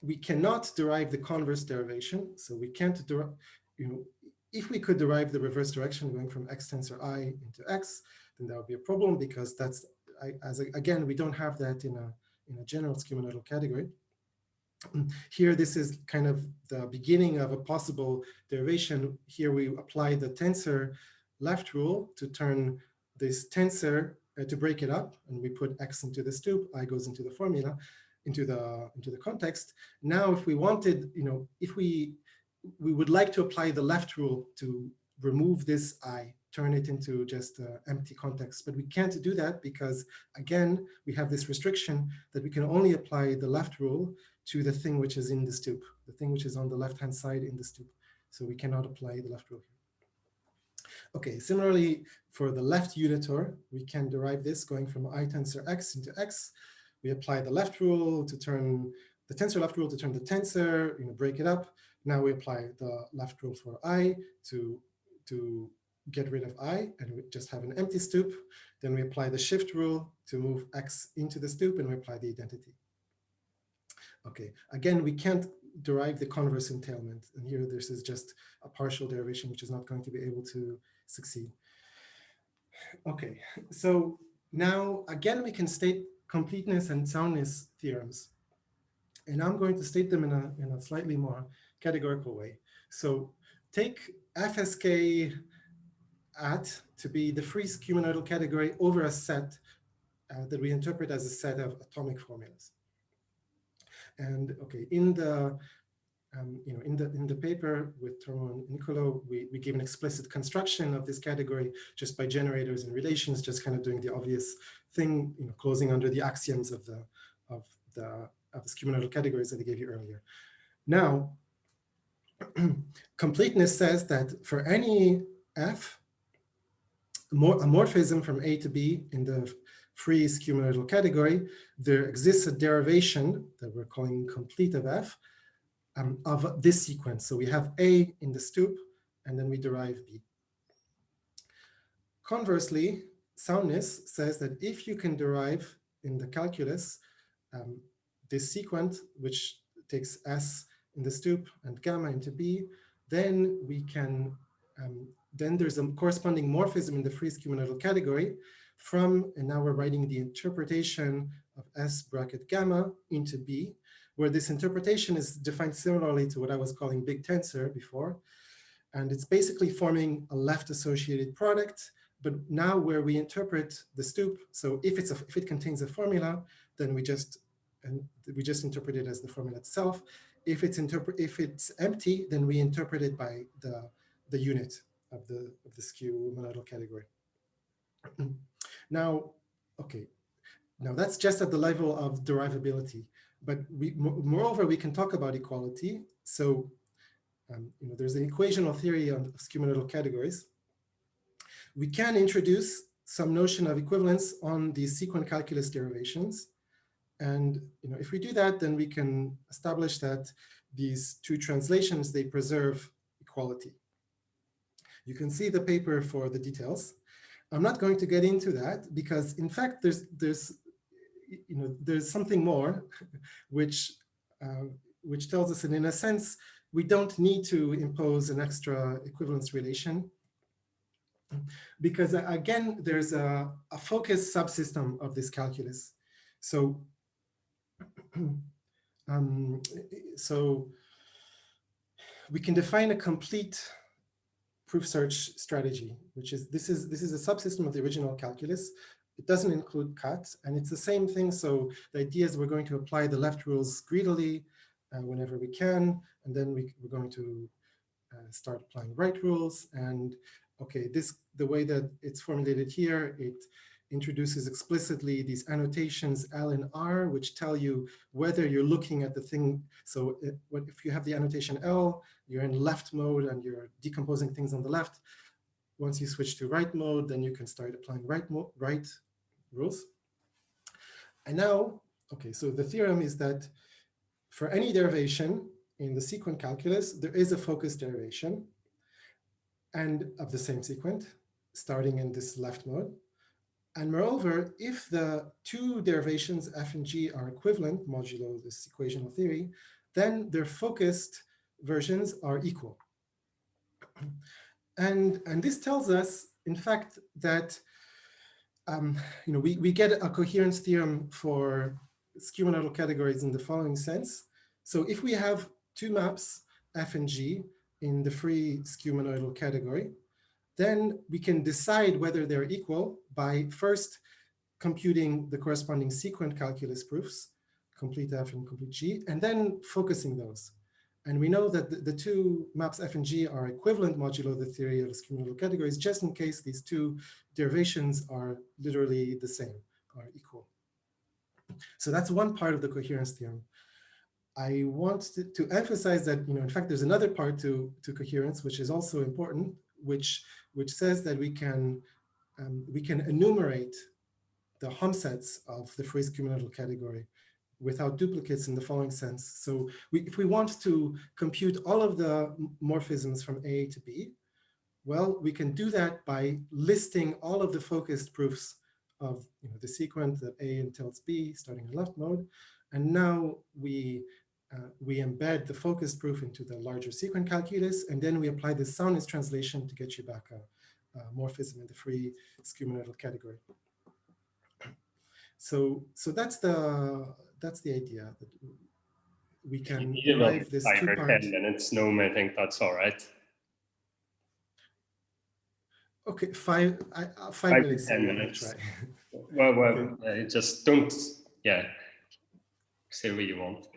[SPEAKER 2] we cannot derive the converse derivation. So we can't derive, if we could derive the reverse direction going from X tensor I into X, then that would be a problem because that's, again, we don't have that in a general skew monoidal category. Here, this is kind of the beginning of a possible derivation. Here we apply the tensor left rule to turn this tensor, to break it up, and we put X into the STUP, I goes into the formula, into the context. Now, if we wanted, if we would like to apply the left rule to remove this I, turn it into just empty context, but we can't do that because, again, we have this restriction that we can only apply the left rule to the thing which is in the STUP, the thing which is on the left-hand side in the STUP. So we cannot apply the left rule here. Okay, similarly, for the left unitor, we can derive this going from I tensor X into X. We apply the left rule to turn the tensor left rule to turn the tensor, break it up. Now we apply the left rule for I to get rid of I, and we just have an empty STUP. Then we apply the shift rule to move X into the STUP, and we apply the identity. Okay, again, we can't derive the converse entailment. And here, this is just a partial derivation, which is not going to be able to succeed. Okay, so now, again, we can state completeness and soundness theorems. And I'm going to state them in a slightly more categorical way. So take FSK at to be the free skew-monoidal category over a set that we interpret as a set of atomic formulas. And okay, in the in the paper with Tormo and Nicolo, we give an explicit construction of this category just by generators and relations, just kind of doing the obvious thing, closing under the axioms of the skew-monoidal categories that I gave you earlier. Now, completeness says that for any f, a morphism from A to B in the free skew-monoidal category, there exists a derivation that we're calling complete of f of this sequence. So we have A in the stoop, and then we derive B. Conversely, soundness says that if you can derive in the calculus this sequent, which takes S in the stoop and gamma into B, then we can, then there's a corresponding morphism in the free skew-monoidal category from, and now we're writing the interpretation of S bracket gamma into B, where this interpretation is defined similarly to what I was calling big tensor before. And it's basically forming a left associated product, but now where we interpret the stoop, so if it contains a formula, then we just interpret it as the formula itself. If it's empty, then we interpret it by the unit of the skew-monoidal category. Now, okay, now that's just at the level of derivability. But moreover, we can talk about equality. So, there's an equational theory of skew-monoidal categories. We can introduce some notion of equivalence on these sequent calculus derivations. And if we do that, then we can establish that these two translations, they preserve equality. You can see the paper for the details. I'm not going to get into that because, in fact, there's something more, which tells us that in a sense, we don't need to impose an extra equivalence relation. Because again, there's a focused subsystem of this calculus. So, so we can define a complete proof search strategy, which is this is a subsystem of the original calculus. It doesn't include cuts, and it's the same thing. So the idea is we're going to apply the left rules greedily whenever we can, and then we're going to start applying right rules. And okay, the way that it's formulated here, it introduces explicitly these annotations L and R, which tell you whether you're looking at the thing. So if you have the annotation L, you're in left mode and you're decomposing things on the left. Once you switch to right mode, then you can start applying right rules. And now, okay, so the theorem is that for any derivation in the sequent calculus, there is a focused derivation and of the same sequent, starting in this left mode. And moreover, if the two derivations f and g are equivalent, modulo this equational theory, then their focused versions are equal. And this tells us, in fact, that we get a coherence theorem for skew-monoidal categories in the following sense. So if we have two maps, f and g, in the free skew-monoidal category, then we can decide whether they're equal by first computing the corresponding sequent calculus proofs, complete f and complete g, and then focusing those. And we know that the two maps f and g are equivalent modulo the theory of skew-monoidal categories, just in case these two derivations are literally the same, are equal. So that's one part of the coherence theorem. I want to emphasize that, in fact, there's another part to coherence, which is also important, which says that we can enumerate the Hom sets of the free skew-monoidal category without duplicates in the following sense. So if we want to compute all of the morphisms from A to B, well, we can do that by listing all of the focused proofs of the sequence that A entails B, starting in left mode. And now we embed the focused proof into the larger sequent calculus, and then we apply the soundness translation to get you back a morphism in the free skew-monoidal category. So that's the idea, that we can derive this
[SPEAKER 1] 5 or 10
[SPEAKER 2] two-part.
[SPEAKER 1] minutes, Noam, I think that's all right.
[SPEAKER 2] Okay, 5
[SPEAKER 1] 5 to
[SPEAKER 2] minutes.
[SPEAKER 1] 10
[SPEAKER 2] I'll
[SPEAKER 1] minutes.
[SPEAKER 2] try.
[SPEAKER 1] Well,
[SPEAKER 2] Okay.
[SPEAKER 1] just don't, yeah, say what you want.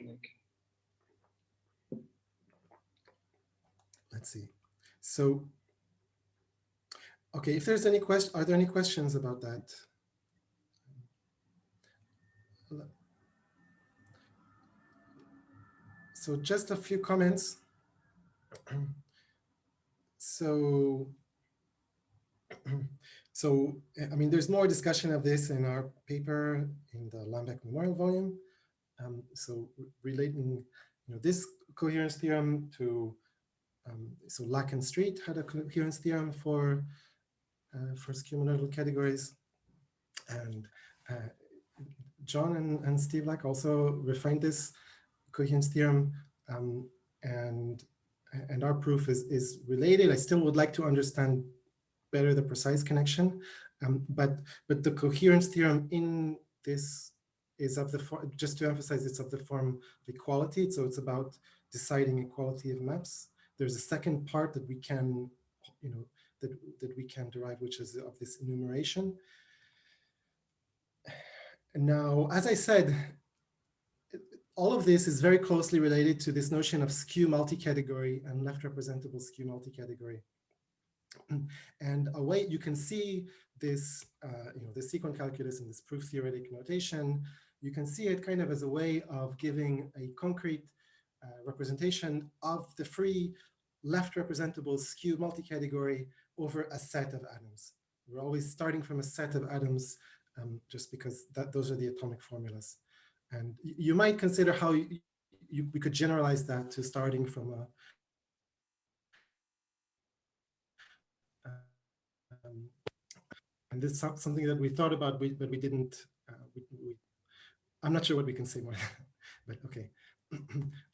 [SPEAKER 2] Let's see. So, okay, if there's any question, are there any questions about that? So just a few comments. So, I mean, there's more discussion of this in our paper in the Lambeck Memorial volume. So relating, this coherence theorem to, so Lack and Street had a coherence theorem for skew monoidal categories, and John and Steve Lack also refined this coherence theorem, and our proof is related. I still would like to understand better the precise connection, but the coherence theorem in this is of the form, just to emphasize, it's of the form of equality. So it's about deciding equality of maps. There's a second part that we can, that we can derive, which is of this enumeration. And now, as I said, all of this is very closely related to this notion of skew multi-category and left representable skew multi-category. And a way you can see this, the sequent calculus and this proof-theoretic notation, you can see it kind of as a way of giving a concrete representation of the free left representable skew multi-category over a set of atoms. We're always starting from a set of atoms, just because those are the atomic formulas. And you might consider how we could generalize that to starting from a and this is something that we thought about, but we didn't. I'm not sure what we can say more, but okay.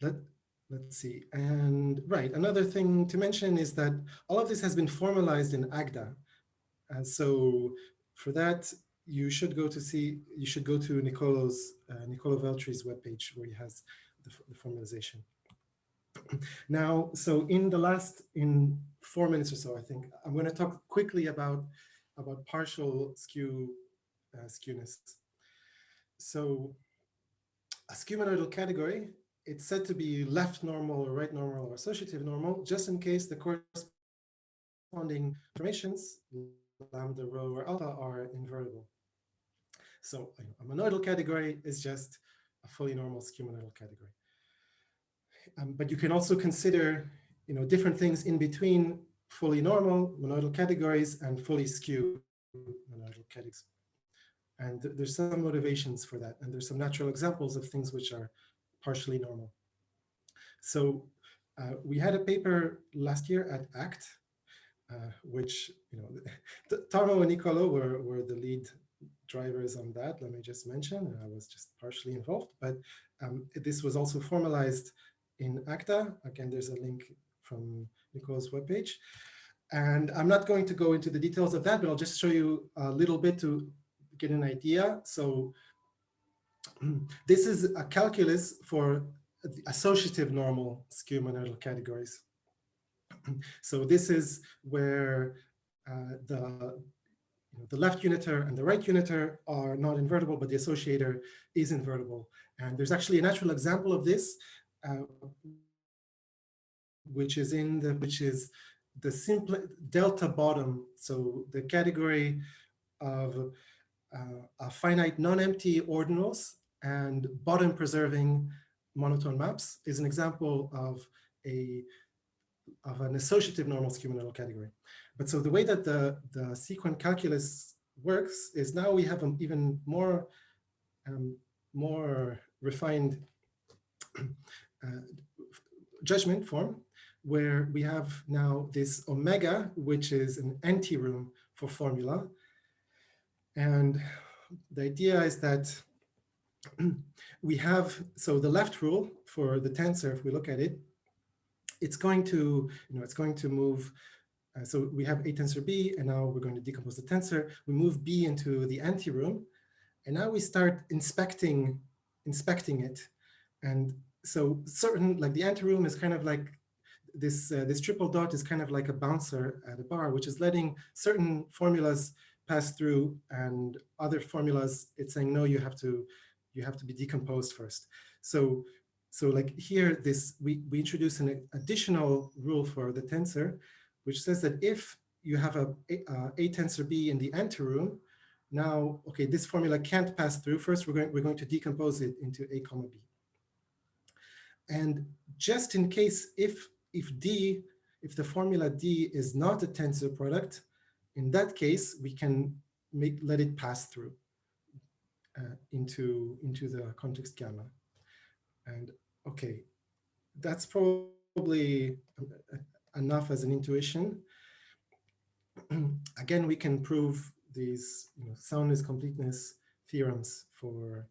[SPEAKER 2] Let's see. And right, another thing to mention is that all of this has been formalized in AGDA. And so for that, you should go to Nicolo Veltri's webpage, where he has the formalization. Now, so in 4 minutes or so, I think I'm going to talk quickly about partial skewness. So a skew monoidal category, it's said to be left normal or right normal or associative normal, just in case the corresponding formations, lambda, rho, or alpha, are invertible. So a monoidal category is just a fully normal skew monoidal category. But you can also consider, different things in between fully normal monoidal categories and fully skew monoidal categories. And there's some motivations for that. And there's some natural examples of things which are partially normal. So we had a paper last year at ACT, which, Tarmo and Nicolo were the lead drivers on that. Let me just mention, I was just partially involved, but this was also formalized in ACTA. Again, there's a link from Nicolo's webpage. And I'm not going to go into the details of that, but I'll just show you a little bit to get an idea. So this is a calculus for the associative normal skew monoidal categories. So this is where the left uniter and the right uniter are not invertible, but the associator is invertible. And there's actually a natural example of this, which is the simple delta bottom. So the category of finite non-empty ordinals and bottom preserving monotone maps is an example of an associative normal skew monoidal category. But so the way that the sequent calculus works is now we have an even more refined judgment form, where we have now this omega, which is an anti-room for formula. And the idea is that we have, so the left rule for the tensor, if we look at it, it's going to move. So we have A tensor B, and now we're going to decompose the tensor. We move B into the anti-room, and now we start inspecting it. And so like the anti-room is kind of like this triple dot is kind of like a bouncer at a bar, which is letting certain formulas pass through, and other formulas, it's saying, no, you have to be decomposed first. So like here, we introduce an additional rule for the tensor, which says that if you have a tensor B in the antiroom, now, okay, this formula can't pass through. First, we're going to decompose it into A comma B. And just in case, if the formula D is not a tensor product, in that case, we can let it pass through into the context gamma. And okay, that's probably enough as an intuition. Again, we can prove these soundness, completeness theorems for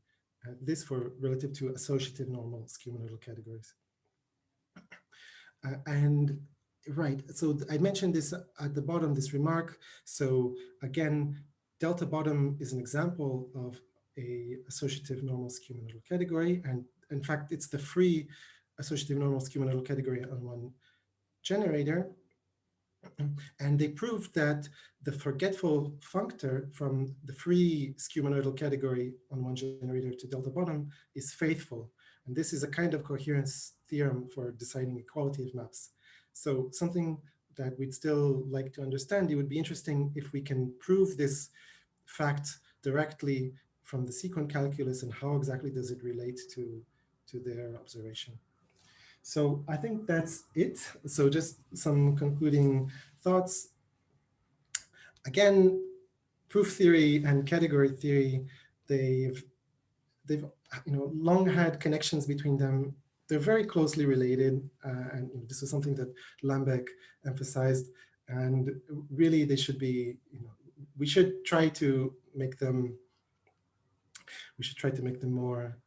[SPEAKER 2] this for relative to associative normal skew-monoidal categories. And right, so I mentioned this at the bottom, this remark. So again, delta bottom is an example of a associative normal skew-monoidal category. And in fact, it's the free associative normal skew-monoidal category on one generator. And they proved that the forgetful functor from the free skew-monoidal category on one generator to delta bottom is faithful. And this is a kind of coherence theorem for deciding equality of maps. So something that we'd still like to understand, it would be interesting if we can prove this fact directly from the sequent calculus, and how exactly does it relate to their observation. So I think that's it. So just some concluding thoughts. Again, proof theory and category theory, they've long had connections between them. They're very closely related, and this is something that Lambeck emphasized. And really, they should be. We should try to make them. We should try to make them more.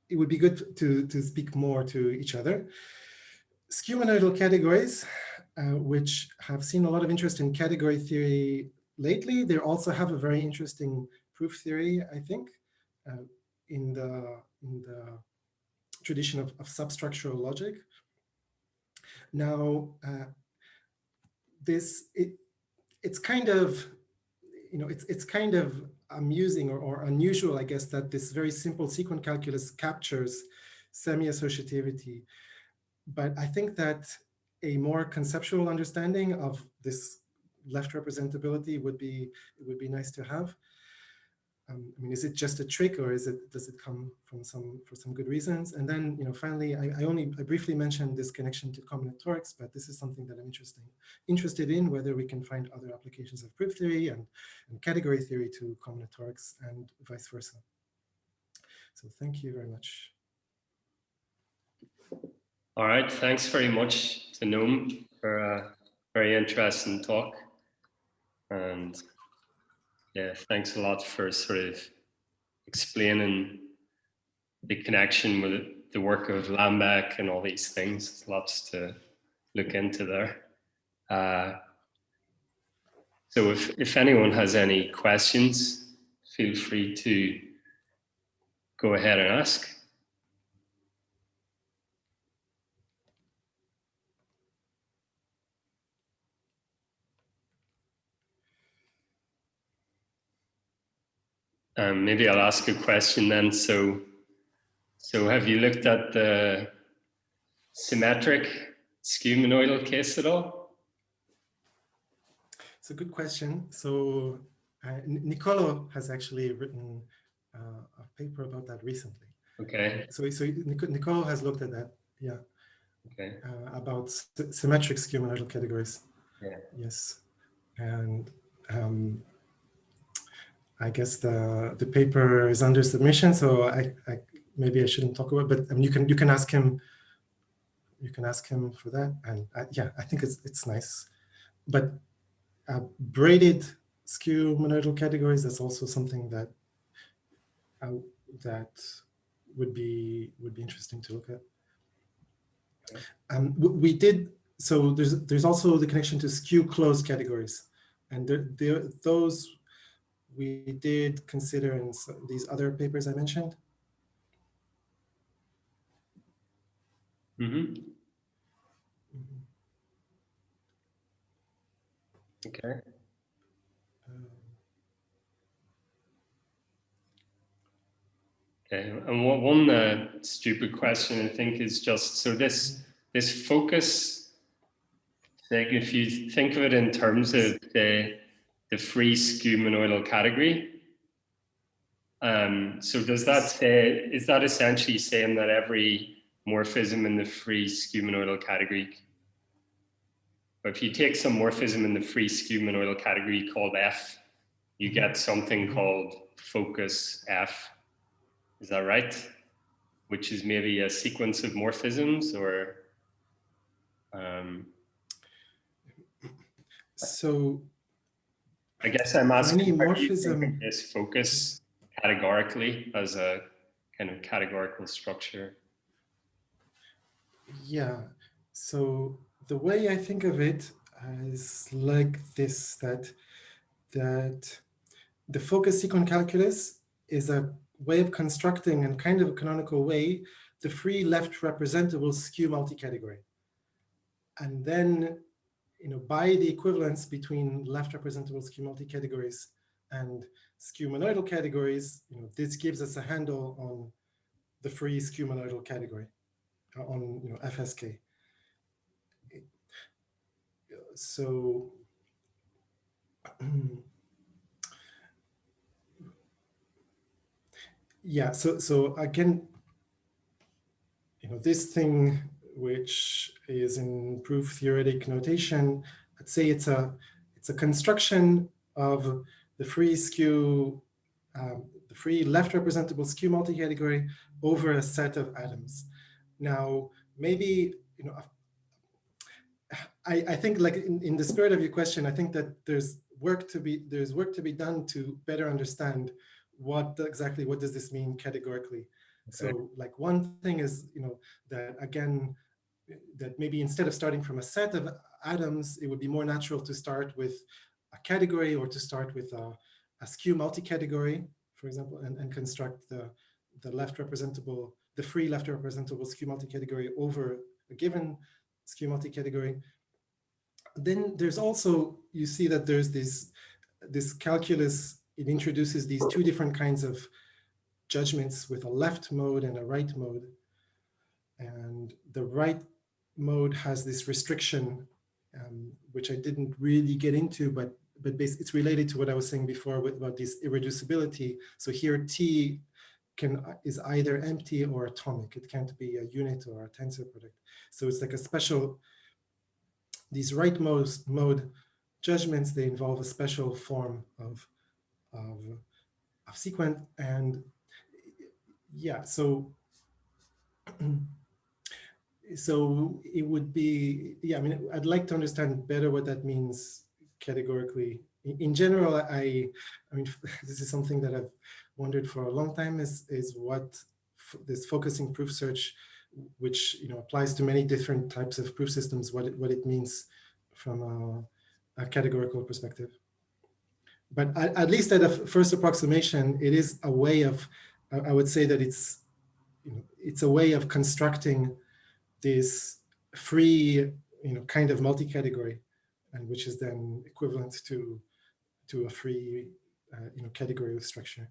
[SPEAKER 2] It would be good to speak more to each other. Skew-monoidal categories, which have seen a lot of interest in category theory lately, they also have a very interesting proof theory, I think, in the tradition of substructural logic. Now, it's kind of, it's kind of amusing or unusual, I guess, that this very simple sequent calculus captures semi-associativity. But I think that a more conceptual understanding of this left representability would be nice to have. I mean, is it just a trick, or does it come from for some good reasons? And then, finally, I briefly mentioned this connection to combinatorics, but this is something that I'm interested in, whether we can find other applications of proof theory and category theory to combinatorics and vice versa. So thank you very much.
[SPEAKER 1] All right, thanks very much to Noam for a very interesting talk. And yeah, thanks a lot for sort of explaining the connection with the work of Lambeck and all these things. There's lots to look into there. So if anyone has any questions, feel free to go ahead and ask. Maybe I'll ask a question then. So have you looked at the symmetric skew-monoidal case at all?
[SPEAKER 2] It's a good question. So Nicolo has actually written a paper about that recently.
[SPEAKER 1] Okay.
[SPEAKER 2] So Nicolo has looked at that, yeah.
[SPEAKER 1] Okay.
[SPEAKER 2] About symmetric skew-monoidal categories.
[SPEAKER 1] Yeah.
[SPEAKER 2] Yes, and I guess the paper is under submission, so I maybe I shouldn't talk about it, but you can ask him. You can ask him for that, and yeah, I think it's nice. But braided skew-monoidal categories, that's also something that that would be interesting to look at. We did, so there's also the connection to skew-closed categories, and those we did consider in these other papers I mentioned.
[SPEAKER 1] Mm-hmm. Okay. Okay, and one stupid question I think is just, so this focus, like if you think of it in terms of the free skew monoidal category, so does that say, is that essentially saying that every morphism in the free skew monoidal category, if you take some morphism in the free skew monoidal category called F, you get something called focus F, is that right? Which is maybe a sequence of morphisms, or
[SPEAKER 2] so
[SPEAKER 1] I guess I'm asking, how do you think
[SPEAKER 2] morphism
[SPEAKER 1] of this focus categorically as a kind of categorical structure?
[SPEAKER 2] Yeah, so the way I think of it is like this, that the focus sequent calculus is a way of constructing, in kind of a canonical way, the free left representable skew multi-category. And then, by the equivalence between left representable skew multi-categories and skew monoidal categories, this gives us a handle on the free skew monoidal category, on FSK. So yeah, so again, this thing which is in proof-theoretic notation, I'd say it's a construction of the free skew, the free left representable skew multi-category over a set of atoms. Now, maybe, I think, like in the spirit of your question, I think that there's work to be done to better understand exactly what does this mean categorically. Okay. So, like, one thing is, that again, that maybe instead of starting from a set of atoms, it would be more natural to start with a category, or to start with a skew multi-category, for example, and construct the free left representable skew multi-category over a given skew multi-category. Then there's also, you see that there's this calculus, it introduces these two different kinds of judgments with a left mode and a right mode. And the right mode has this restriction, which I didn't really get into, but it's related to what I was saying before about this irreducibility. So here T is either empty or atomic. It can't be a unit or a tensor product. So it's like a special, these right mode judgments, they involve a special form of sequent. And yeah, so it would be, yeah, I mean, I'd like to understand better what that means categorically. In general, I mean, this is something that I've wondered for a long time, is what this focusing proof search, which applies to many different types of proof systems, what it means from a categorical perspective. But at least at a first approximation, it is a way of, I would say that it's a way of constructing this free kind of multi-category, and which is then equivalent to a free category structure.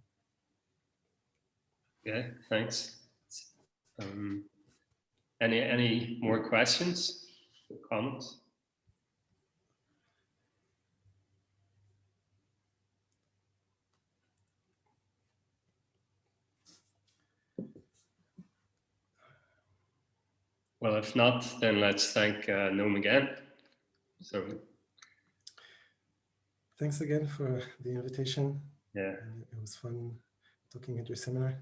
[SPEAKER 1] Yeah, thanks. Any more questions, comments? Well, if not, then let's thank Noam again. So,
[SPEAKER 2] thanks again for the invitation.
[SPEAKER 1] Yeah,
[SPEAKER 2] it was fun talking at your seminar.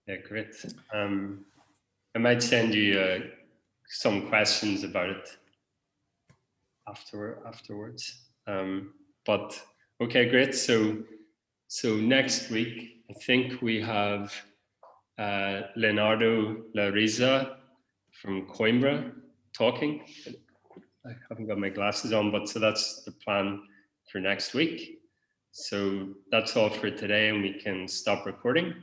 [SPEAKER 1] Yeah, great. I might send you some questions about it afterwards. But okay, great. So next week, I think we have Leonardo Lariza from Coimbra talking. I haven't got my glasses on, but so that's the plan for next week. So that's all for today, and we can stop recording.